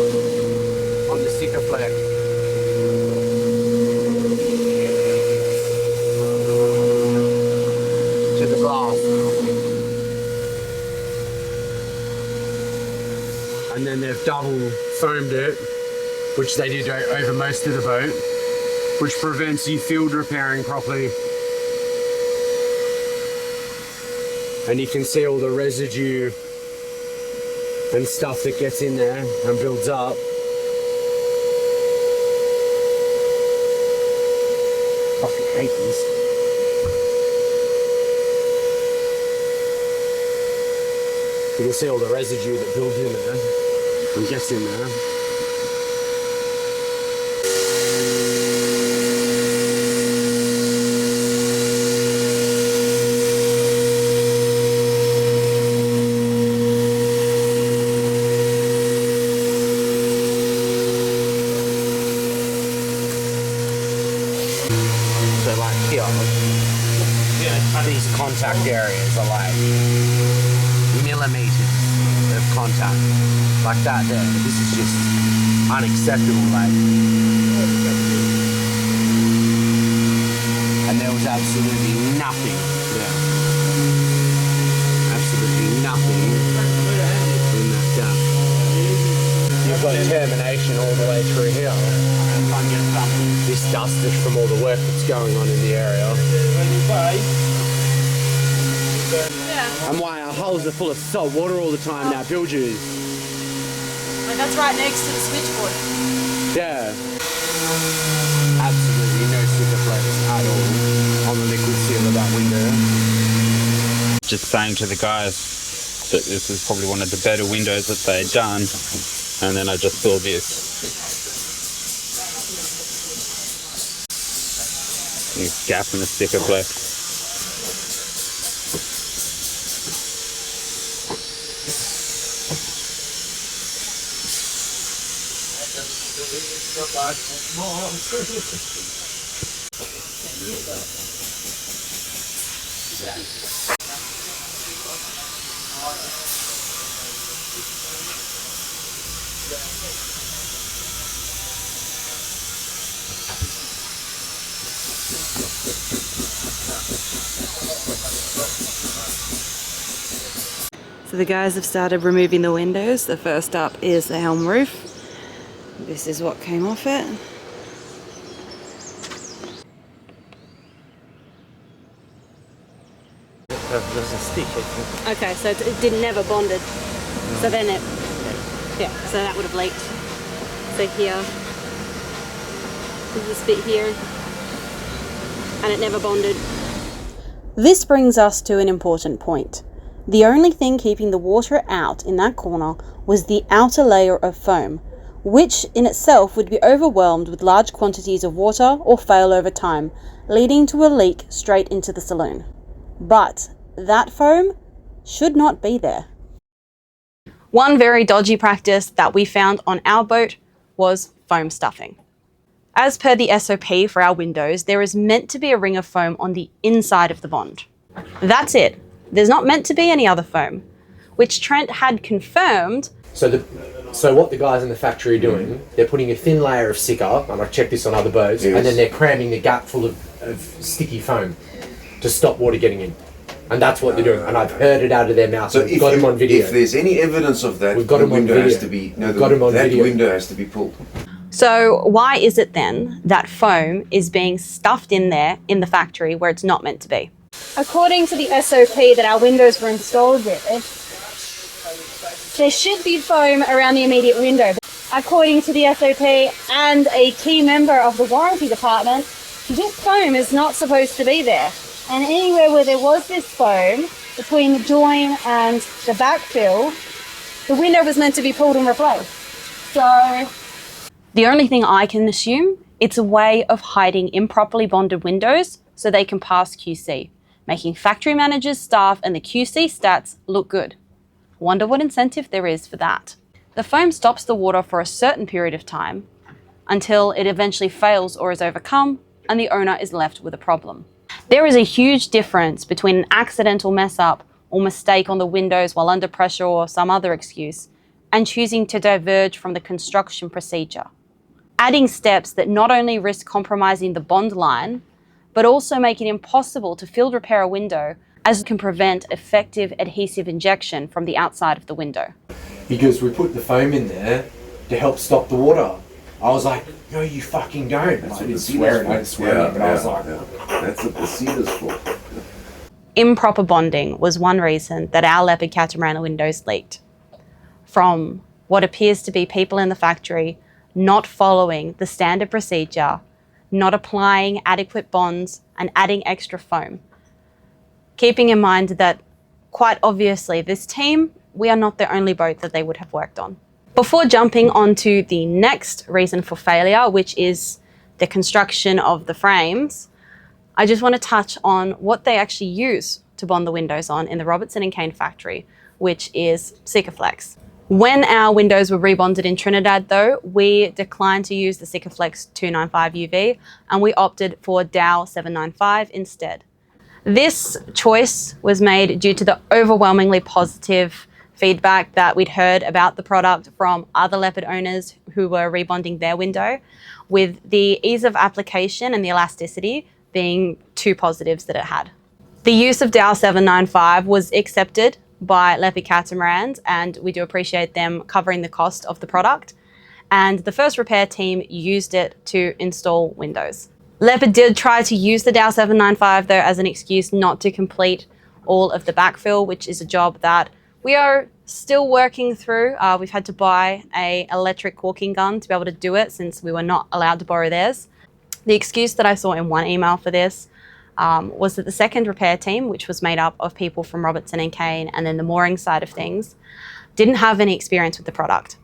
on the sticker fleck. To the glass. And then they've double foamed it, which they did over most of the boat, which prevents you field repairing properly. And you can see all the residue and stuff that gets in there and builds up. Fucking hate these. You can see all the residue that builds in there and gets in there. These contact areas are like millimeters of contact, like that there. This is just unacceptable, like. And there was absolutely nothing there. Absolutely nothing in that gap. You've got termination all the way through here. This dusted from all the work that's going on in the area. And why our holes are full of salt water all the time now, bilges. And that's right next to the switchboard. Yeah. Absolutely no sticker flex at all on the liquid seal of that window. Just saying to the guys that this is probably one of the better windows that they'd done, and then I just saw this. Gap in the sticker flex. So the guys have started removing the windows. The first up is the helm roof. This is what came off it. There's a stick, I think. Okay, so it never bonded. So then it, yeah, so that would have leaked. So here, there's this bit here, and it never bonded. This brings us to an important point. The only thing keeping the water out in that corner was the outer layer of foam, which in itself would be overwhelmed with large quantities of water or fail over time, leading to a leak straight into the saloon. But that foam should not be there. One very dodgy practice that we found on our boat was foam stuffing. As per the SOP for our windows, there is meant to be a ring of foam on the inside of the bond. That's it. There's not meant to be any other foam, which Trent had confirmed. So what the guys in the factory are doing, they're putting a thin layer of sticker, and I've checked this on other boats, and then they're cramming the gap full of sticky foam to stop water getting in. And that's what they're doing, and I've heard it out of their mouth. So we've got them on video. If there's any evidence of that, we've got them on video. Has to be, no, that window has to be pulled. So why is it then that foam is being stuffed in there in the factory where it's not meant to be? According to the SOP that our windows were installed with, there should be foam around the immediate window. according to the SOP and a key member of the warranty department, this foam is not supposed to be there. And anywhere where there was this foam, between the join and the backfill, the window was meant to be pulled and replaced. So the only thing I can assume, it's a way of hiding improperly bonded windows so they can pass QC, making factory managers, staff, and the QC stats look good. Wonder what incentive there is for that. The foam stops the water for a certain period of time until it eventually fails or is overcome and the owner is left with a problem. There is a huge difference between an accidental mess up or mistake on the windows while under pressure or some other excuse and choosing to diverge from the construction procedure. Adding steps that not only risk compromising the bond line, but also make it impossible to field repair a window, as it can prevent effective adhesive injection from the outside of the window. Because we put the foam in there to help stop the water. I was like, no, you fucking don't. I didn't swear it, I didn't swear it, but I was like... That's what the sealer's for. Improper bonding was one reason that our Leopard Catamaran windows leaked. From what appears to be people in the factory not following the standard procedure, not applying adequate bonds, and adding extra foam. Keeping in mind that, quite obviously, this team, we are not the only boat that they would have worked on. Before jumping on to the next reason for failure, which is the construction of the frames, I just want to touch on what they actually use to bond the windows on in the Robertson Caine factory, which is Sikaflex. When our windows were rebonded in Trinidad though, we declined to use the Sikaflex 295 UV and we opted for Dow 795 instead. This choice was made due to the overwhelmingly positive feedback that we'd heard about the product from other Leopard owners who were rebonding their window, with the ease of application and the elasticity being two positives that it had. The use of Dow 795 was accepted by Leopard Catamarans, and we do appreciate them covering the cost of the product. And the first repair team used it to install windows. Leopard did try to use the Dow 795 though as an excuse not to complete all of the backfill, which is a job that we are still working through. We've had to buy an electric caulking gun to be able to do it since we were not allowed to borrow theirs. The excuse that I saw in one email for this was that the second repair team, which was made up of people from Robertson Caine and then the mooring side of things, didn't have any experience with the product.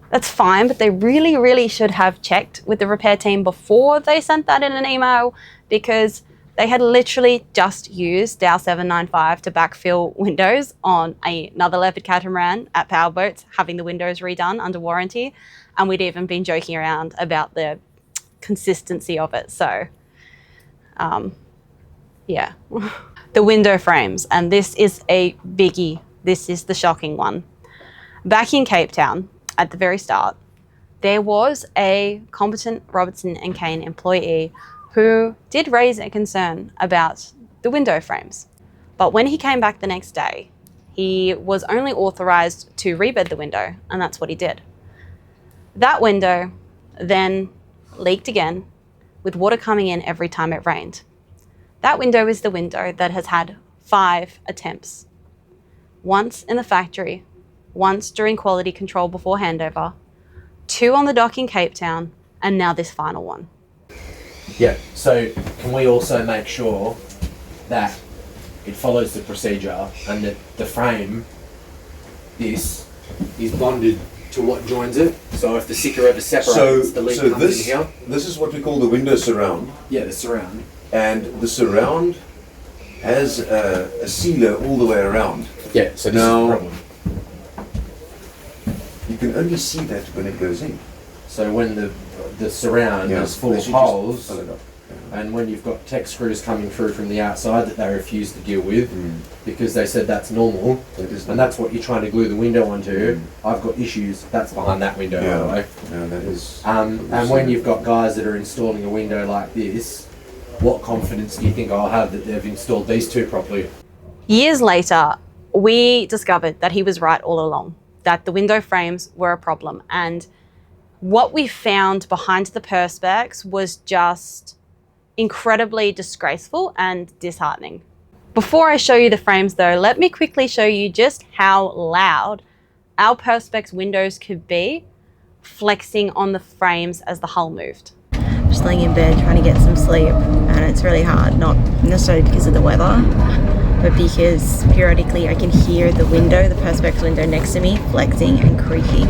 That's fine, but they really, really should have checked with the repair team before they sent that in an email, because they had literally just used Dow 795 to backfill windows on another Leopard Catamaran at Powerboats, having the windows redone under warranty, and we'd even been joking around about the consistency of it. So, yeah. The window frames, and this is a biggie. This is the shocking one. Back in Cape Town, at the very start, there was a competent Robertson Caine employee who did raise a concern about the window frames. But when he came back the next day, he was only authorized to rebed the window, and that's what he did. That window then leaked again, with water coming in every time it rained. That window is the window that has had 5 attempts. Once in the factory, once during quality control before handover, 2 on the dock in Cape Town, and now this final one. Yeah, so can we also make sure that it follows the procedure and that the frame, this, is bonded to what joins it? So if the sticker ever separates, the leak comes in here? This is what we call the window surround. Yeah, the surround. And the surround has a sealer all the way around. Yeah, so this is the problem. You can only see that when it goes in. So when the surround is full of holes, and when you've got tech screws coming through from the outside that they refuse to deal with, because they said that's normal, and that's what you're trying to glue the window onto. I've got issues. That's behind that window, by the way. Yeah, that is. And when you've got guys that are installing a window like this, what confidence do you think I'll have that they've installed these two properly? Years later, we discovered that he was right all along, that the window frames were a problem. And what we found behind the perspex was just incredibly disgraceful and disheartening. Before I show you the frames though, let me quickly show you just how loud our perspex windows could be flexing on the frames as the hull moved. Just laying in bed trying to get some sleep, and it's really hard, not necessarily because of the weather, but because periodically I can hear the window, the perspex window next to me, flexing and creaking.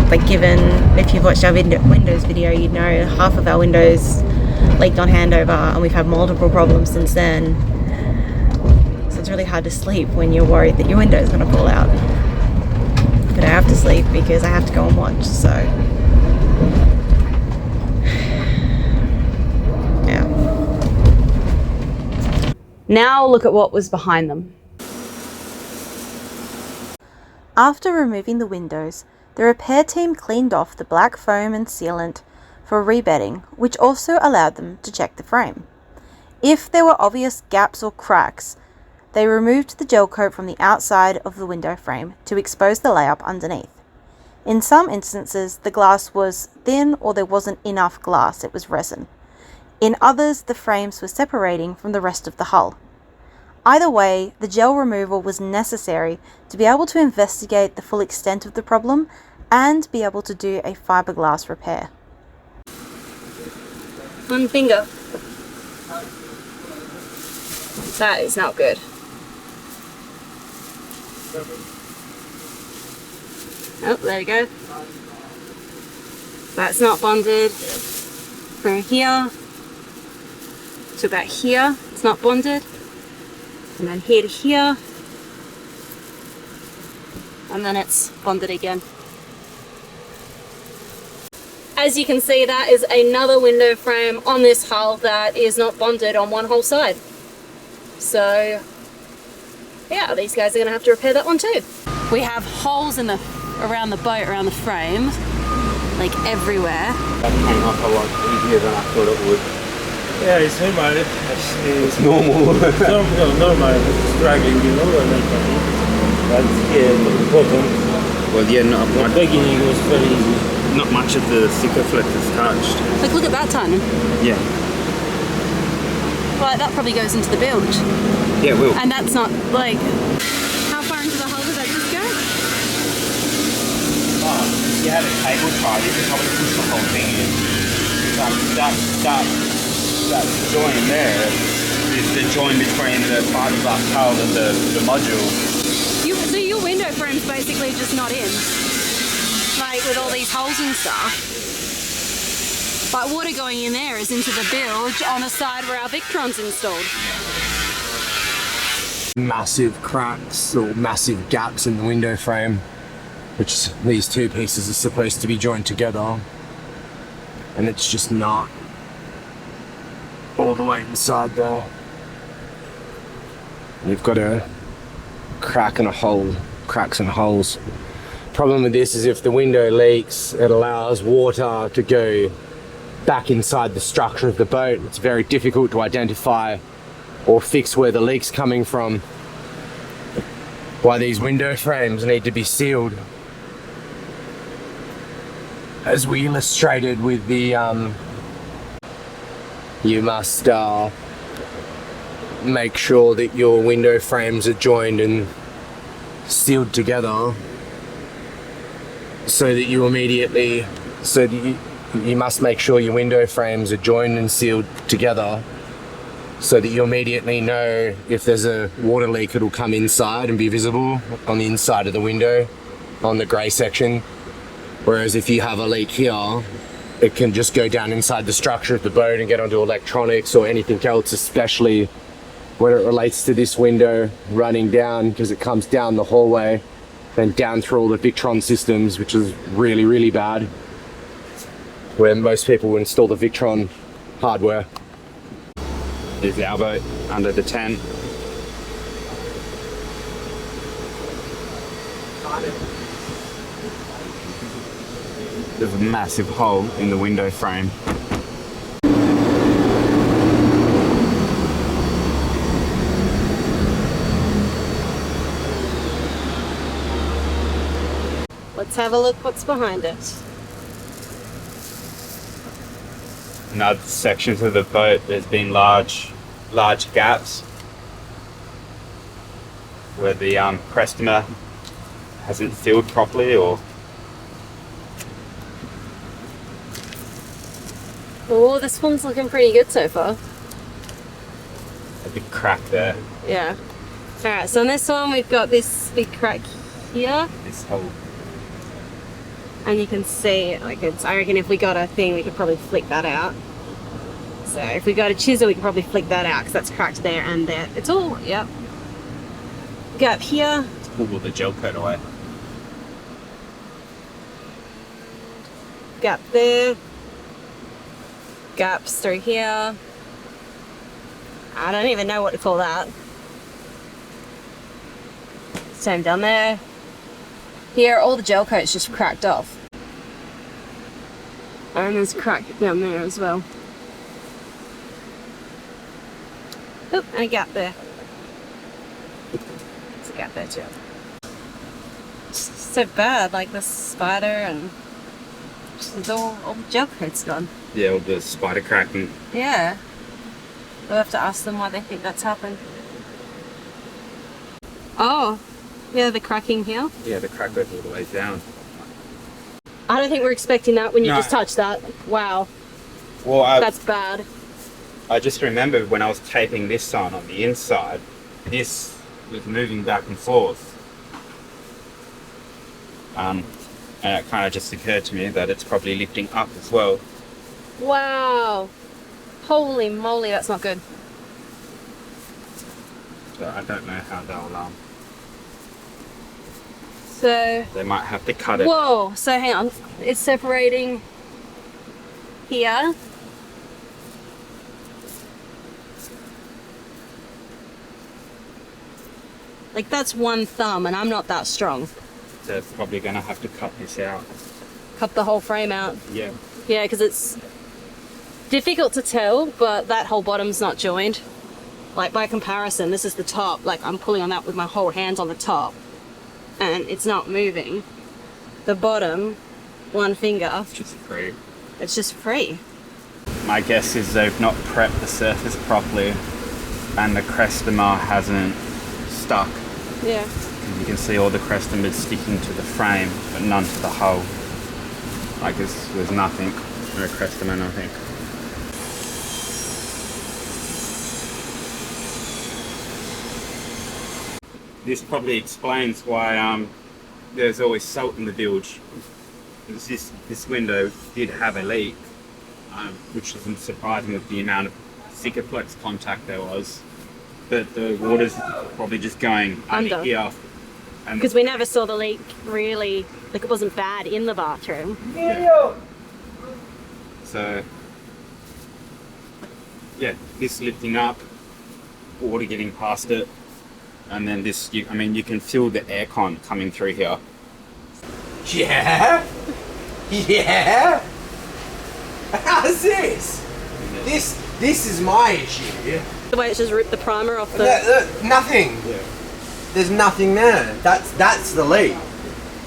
Like, given, if you've watched our windows video, you'd know half of our windows leaked on handover, and we've had multiple problems since then. So it's really hard to sleep when you're worried that your window is going to fall out. But I have to sleep because I have to go and watch, so yeah. Now look at what was behind them. After removing the windows, the repair team cleaned off the black foam and sealant for rebedding, which also allowed them to check the frame. If there were obvious gaps or cracks, they removed the gel coat from the outside of the window frame to expose the layup underneath. In some instances, the glass was thin or there wasn't enough glass, it was resin. In others, the frames were separating from the rest of the hull. Either way, the gel removal was necessary to be able to investigate the full extent of the problem and be able to do a fiberglass repair. One finger. That is not good. Oh, there you go. That's not bonded. From here to about here, it's not bonded. And then here to here. And then it's bonded again. As you can see, that is another window frame on this hull that is not bonded on one whole side. So yeah, these guys are going to have to repair that one too. We have holes in around the boat, around the frame, like everywhere. That came off a lot easier than I thought it would. Yeah, it's normal. It's normal. Normal. Struggling, you know, but here at the bottom. Well, yeah, the beginning was very easy. Not much of the thicker flex is touched. Like, look at that ton. Yeah. Well, that probably goes into the bilge. Yeah, it will. And that's not, like, how far into the hull does that just go? Oh, if you had a cable tie, you could probably push the whole thing in. That join there is the join between the fiberglass hull and the module. So your window frame's basically just not in. Like, with all these holes and stuff. But water going in there is into the bilge on the side where our Victron's installed. Massive cracks or massive gaps in the window frame, which these two pieces are supposed to be joined together, and it's just not all the way inside there. You've got a crack and a hole, cracks and holes. Problem with this is if the window leaks, it allows water to go back inside the structure of the boat. It's very difficult to identify or fix where the leak's coming from. Why these window frames need to be sealed. As we illustrated with the you must make sure that your window frames are joined and sealed together so that you immediately, you must make sure your window frames are joined and sealed together so that you immediately know if there's a water leak, it'll come inside and be visible on the inside of the window on the grey section. Whereas if you have a leak here, it can just go down inside the structure of the boat and get onto electronics or anything else, especially when it relates to this window running down, because it comes down the hallway and down through all the Victron systems, which is really, really bad, where most people install the Victron hardware. There's our boat under the tent. There's a massive hole in the window frame. Let's have a look what's behind it. In other sections of the boat, there's been large gaps where the Crestoma hasn't filled properly, or Oh, this one's looking pretty good so far. A big crack there. Yeah. Alright, so on this one we've got this big crack here. This whole. And you can see, like, it's, I reckon if we got a thing, we could probably flick that out. So if we got a chisel, we could probably flick that out because that's cracked there and there. It's all, yep. Go up here. Pull the gel coat away. Gap there. Gaps through here. I don't even know what to call that. Same down there. Here, all the gel coat's just cracked off. And there's a crack down there as well. Oop, and a gap there. There's a gap there too. It's so bad, like the spider and just all the gel coat's gone. Yeah, all the spider cracking. Yeah. We'll have to ask them why they think that's happened. Oh, yeah, the cracking here. Yeah, the crack goes all the way down. I don't think we're expecting that when you No. just touched that. Wow, Well, that's bad. I just remember when I was taping this on the inside, this was moving back and forth. And it kind of just occurred to me that it's probably lifting up as well. Wow. Holy moly, that's not good. So I don't know how they'll, So, they might have to cut it. whoa, so hang on. It's separating here. Like that's one thumb and I'm not that strong. So it's probably going to have to cut this out. Cut the whole frame out. Yeah. Yeah, because it's difficult to tell, but that whole bottom's not joined. Like by comparison, this is the top. Like I'm pulling on that with my whole hands on the top and it's not moving. The bottom, one finger, It's just free. it's just free. My guess is they've not prepped the surface properly and the crestomer hasn't stuck. Yeah. You can see all the crestomers sticking to the frame, but none to the hull. Like there's nothing, no crestomer, nothing. This probably explains why there's always salt in the bilge. This window did have a leak, which isn't surprising with the amount of Sikaflex contact there was. But the water's probably just going under here. Because we never saw the leak really, like it wasn't bad in the bathroom. Yeah. So, yeah, this lifting up, water getting past it, and then this, you can feel the aircon coming through here. Yeah? Yeah? How's this? This is my issue. The way it's just ripped the primer off the... Nothing. Yeah. There's nothing there. That's the leak.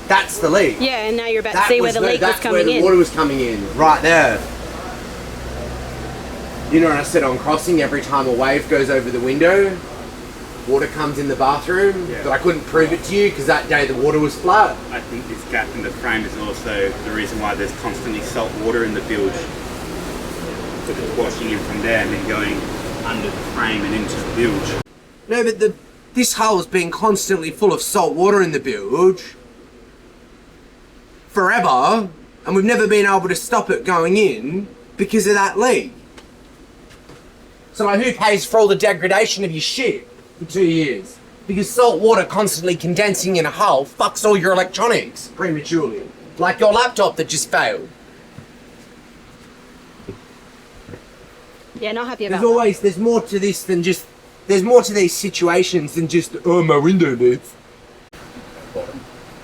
That's the leak. Yeah, and now you're about to see where the leak was coming in. That's where the water was coming in, right there. You know what I said on crossing, every time a wave goes over the window, water comes in the bathroom, Yeah. but I couldn't prove it to you because that day the water was flat. I think this gap in the frame is also the reason why there's constantly salt water in the bilge. Because it's washing in from there and then going under the frame and into the bilge. No, but this hull's been constantly full of salt water in the bilge forever, and we've never been able to stop it going in because of that leak. So like, who pays for all the degradation of your shit for 2 years? Because salt water constantly condensing in a hull fucks all your electronics prematurely. Like your laptop that just failed. Yeah, not happy about There's more to this than just, there's more to these situations than just, oh, my window bits.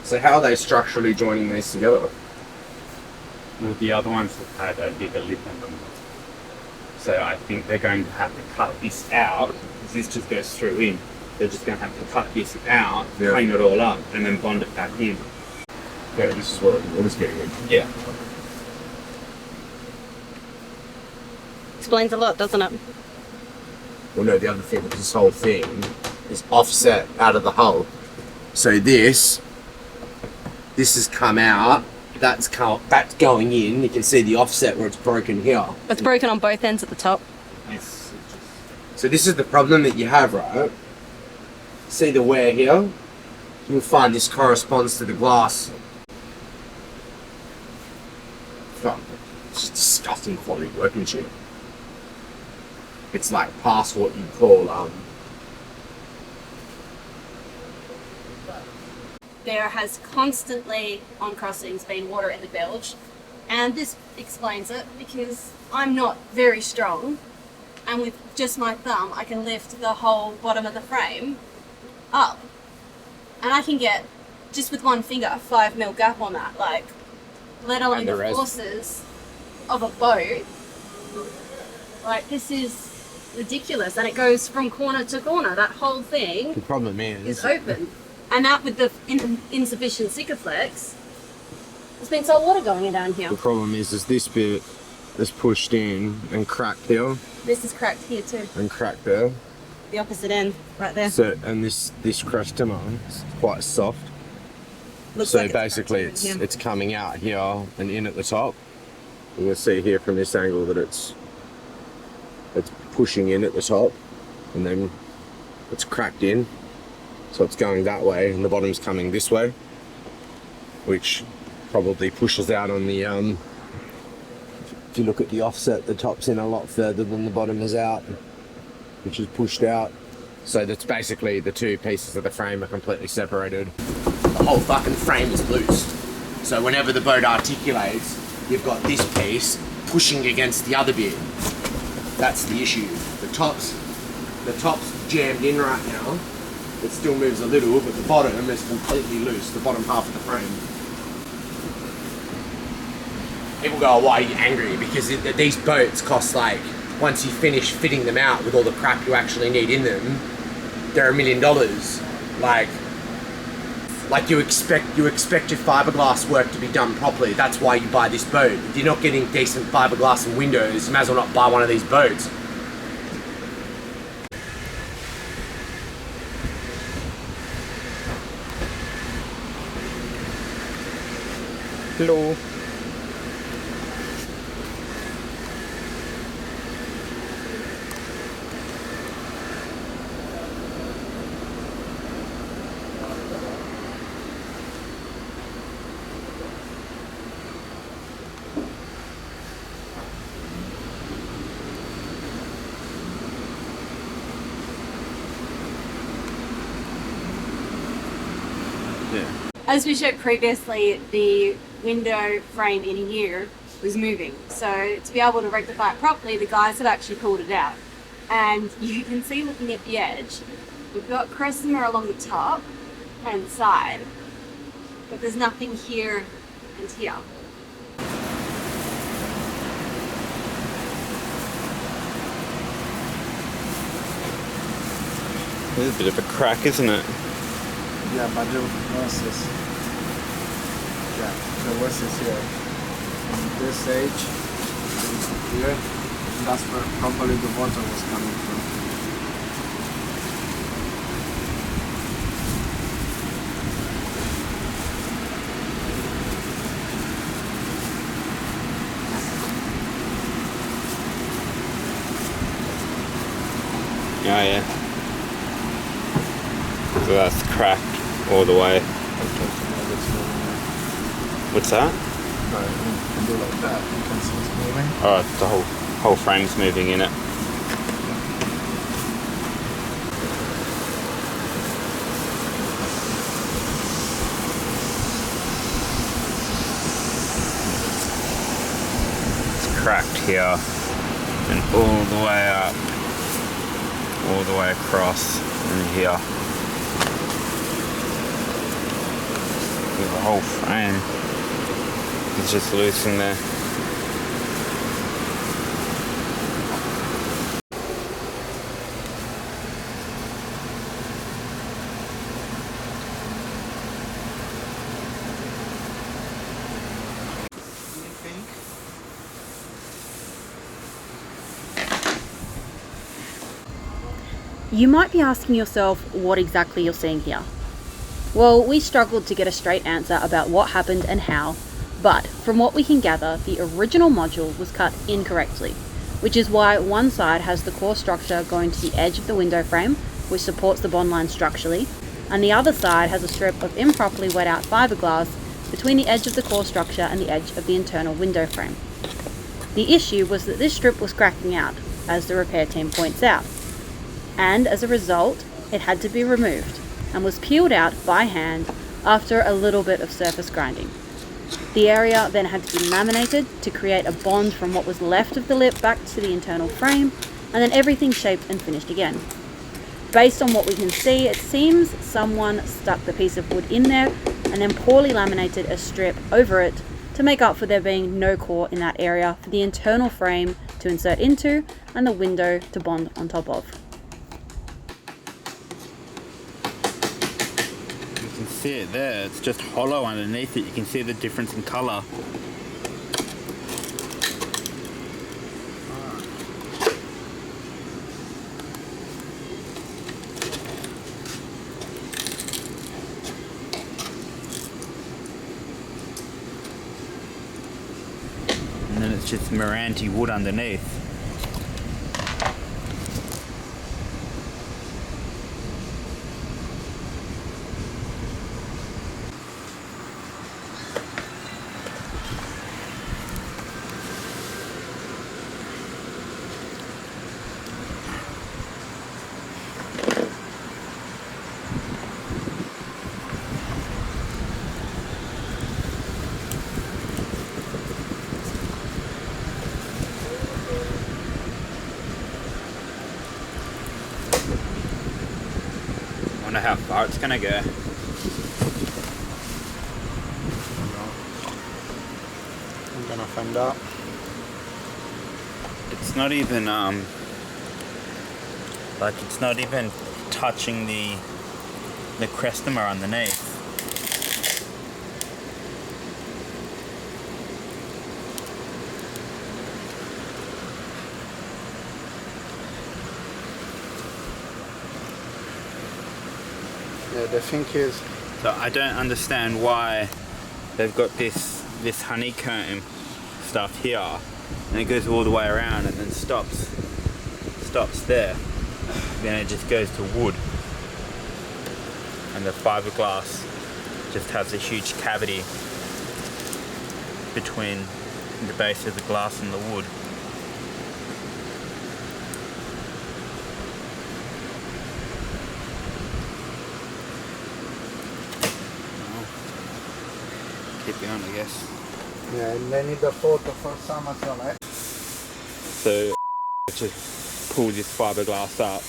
So how are they structurally joining these together? Well, the other ones have had a bigger lip in them. So I think they're going to have to cut this out, because this just goes through in. They're just going to have to cut this out, clean it all up, and then bond it back in. Yeah, this is what it's getting in. Yeah. Explains a lot, doesn't it? Well, no, the other thing is this whole thing is offset out of the hull. So this has come out that's going in. You can see the offset where it's broken here. It's broken on both ends at the top. So this is the problem that you have, right? See the wear here? You'll find this corresponds to the glass. It's disgusting quality workmanship. It's like past what you call There has constantly, on crossings, been water in the bilge, and this explains it because I'm not very strong, and with just my thumb I can lift the whole bottom of the frame up, and I can get, just with one finger, a 5 mil gap on that, like, let alone the forces of a boat. Like, this is ridiculous, and it goes from corner to corner. That whole thing the problem is open. And that with the insufficient Sikaflex, there's been salt water going in down here. The problem is this bit is pushed in and cracked here. This is cracked here too. And cracked there. The opposite end, right there. So, and this crushed timber is quite soft. Looks so like basically it's coming out here and in at the top. You can see here from this angle that it's pushing in at the top, and then it's cracked in. So it's going that way, and the bottom's coming this way, which probably pushes out on the, if you look at the offset, the top's in a lot further than the bottom is out, which is pushed out. So that's basically the two pieces of the frame are completely separated. The whole fucking frame is loose. So whenever the boat articulates, you've got this piece pushing against the other bit. That's the issue. The top's jammed in right now. It still moves a little, but the bottom is completely loose, the bottom half of the frame. People go, why are you angry? Because these boats cost, like, once you finish fitting them out with all the crap you actually need in them, they're $1 million. Like you expect your fiberglass work to be done properly. That's why you buy this boat. If you're not getting decent fiberglass and windows, you might as well not buy one of these boats. Hello. As we showed previously, the window frame in here was moving. So to be able to rectify it properly, the guys have actually pulled it out. And you can see, looking at the edge, we've got Cressima along the top and side, but there's nothing here and here. There's a bit of a crack, isn't it? Yeah, but the worst is, the worst is here. On this edge, here, that's where probably the water was coming from. Oh yeah. So that's cracked all the way. What's that? No, you can do like that. You can see it's moving. Oh, the whole frame's moving in it. It's cracked here and all the way up, all the way across and here. The whole frame is just loose in there. You might be asking yourself what exactly you're seeing here. Well, we struggled to get a straight answer about what happened and how, But from what we can gather, the original module was cut incorrectly, which is why one side has the core structure going to the edge of the window frame, which supports the bond line structurally, and the other side has a strip of improperly wet out fiberglass between the edge of the core structure and the edge of the internal window frame. The issue was that this strip was cracking out, as the repair team points out, and as a result, it had to be removed and was peeled out by hand after a little bit of surface grinding. The area then had to be laminated to create a bond from what was left of the lip back to the internal frame, and then everything shaped and finished again. Based on what we can see, it seems someone stuck the piece of wood in there and then poorly laminated a strip over it to make up for there being no core in that area for the internal frame to insert into and the window to bond on top of. You can see it there, it's just hollow underneath it. You can see the difference in colour. And then it's just Meranti wood underneath. I wonder how far it's gonna go. I'm gonna find out. It's not even like it's not even touching the crestomer underneath. Yeah, the thing is, So I don't understand why they've got this honeycomb stuff here, and it goes all the way around and then stops there. Then it just goes to wood, and the fiberglass just has a huge cavity between the base of the glass and the wood. Keep going, I guess. yeah, and they need a photo for some as well, right? So just pull this fiberglass up.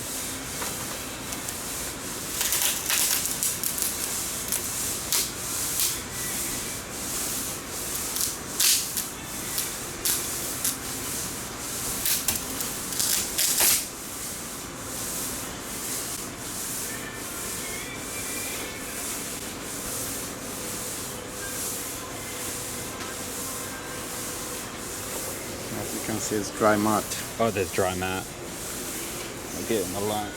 As you can see, it's dry mat. Oh, there's dry mat. I'll get it in the light.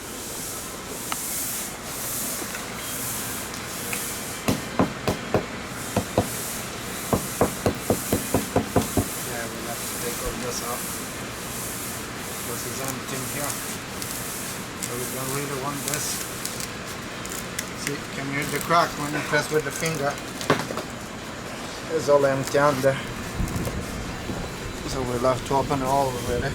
Yeah, we'll have to take all this off because it's empty in here. So we don't really want this. See, can you hear the crack when you press with the finger? It's all empty under. So we'll have to open it all really.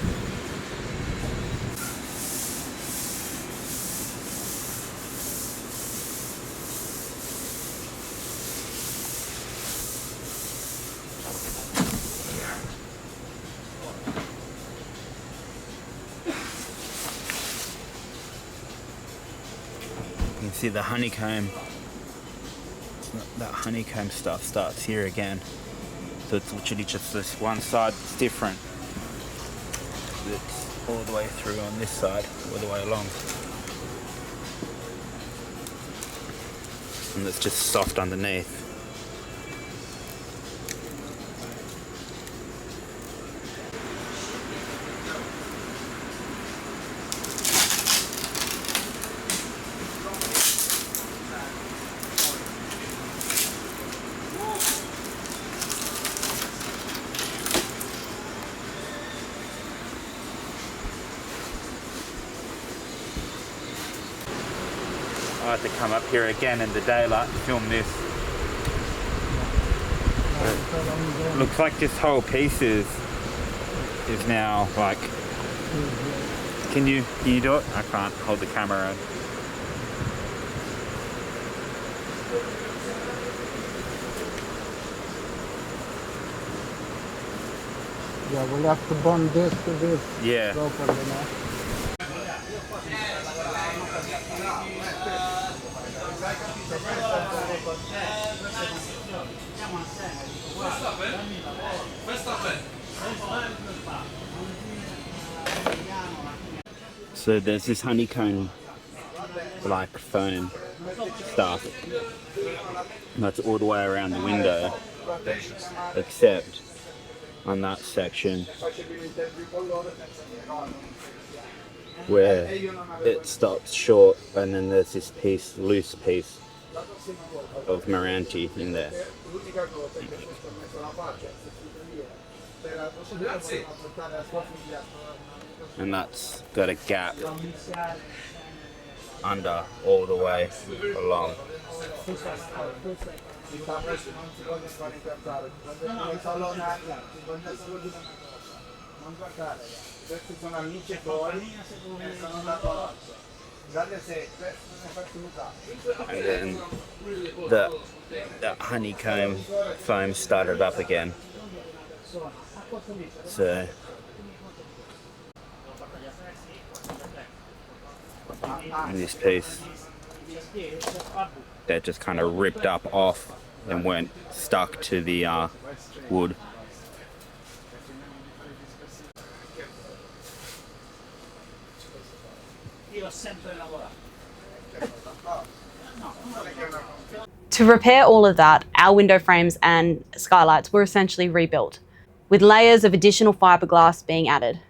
You can see the honeycomb. That honeycomb stuff starts here again. So it's literally just this one side that's different. It's all the way through on this side, all the way along. And it's just soft underneath. I had to come up here again in the daylight and film this. Looks like this whole piece is now like. Can you do it? I can't hold the camera on. Yeah, we'll have to bond this to this. Yeah. Properly now. So there's this honeycomb like foam stuff that's all the way around the window, except on that section where it stops short, and then there's this piece, loose piece of Meranti in there. And that's got a gap under all the way along. And then the honeycomb foam started up again. So in this piece, that just kind of ripped up off and went stuck to the wood. To repair all of that, our window frames and skylights were essentially rebuilt, with layers of additional fiberglass being added.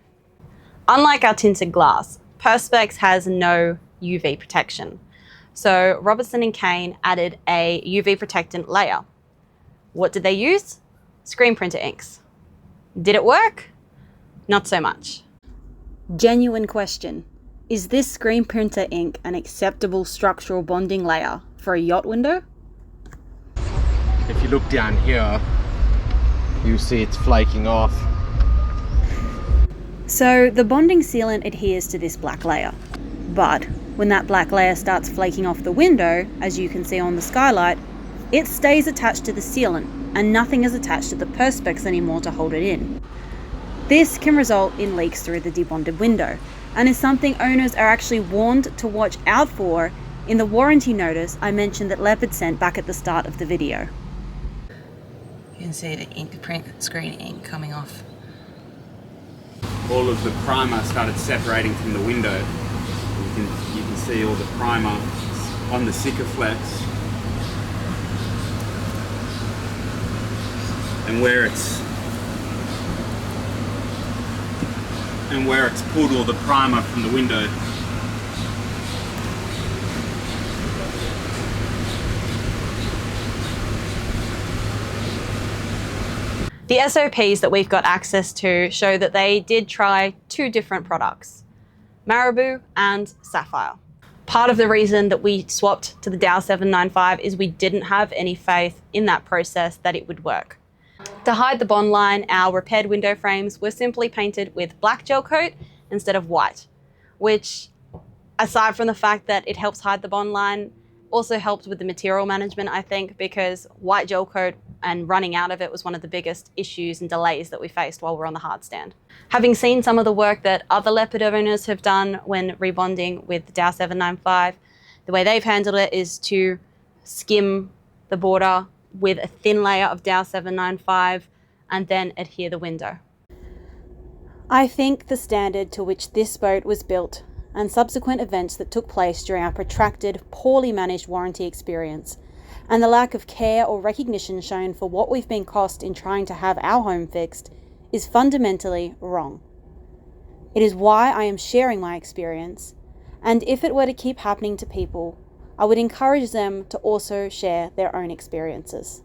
Unlike our tinted glass, Perspex has no UV protection. So Robertson Caine added a UV protectant layer. What did they use? Screen printer inks. Did it work? Not so much. Genuine question. Is this screen printer ink an acceptable structural bonding layer for a yacht window? If you look down here, you see it's flaking off. So the bonding sealant adheres to this black layer, but when that black layer starts flaking off the window, as you can see on the skylight, it stays attached to the sealant and nothing is attached to the Perspex anymore to hold it in. This can result in leaks through the debonded window and is something owners are actually warned to watch out for in the warranty notice I mentioned that Leopard sent back at the start of the video. You can see the ink print screen ink coming off. All of the primer started separating from the window. You can see all the primer on the Sikaflex. And where it's pulled all the primer from the window. The SOPs that we've got access to show that they did try two different products, Marabou and Sapphire. Part of the reason that we swapped to the Dow 795 is we didn't have any faith in that process that it would work. To hide the bond line, our repaired window frames were simply painted with black gel coat instead of white, which, aside from the fact that it helps hide the bond line, also helped with the material management, I think, because white gel coat and running out of it was one of the biggest issues and delays that we faced while we're on the hard stand. Having seen some of the work that other Leopard owners have done when rebonding with the Dow 795, the way they've handled it is to skim the border with a thin layer of Dow 795 and then adhere the window. I think the standard to which this boat was built and subsequent events that took place during our protracted, poorly managed warranty experience and the lack of care or recognition shown for what we've been cost in trying to have our home fixed is fundamentally wrong. It is why I am sharing my experience, and if it were to keep happening to people, I would encourage them to also share their own experiences.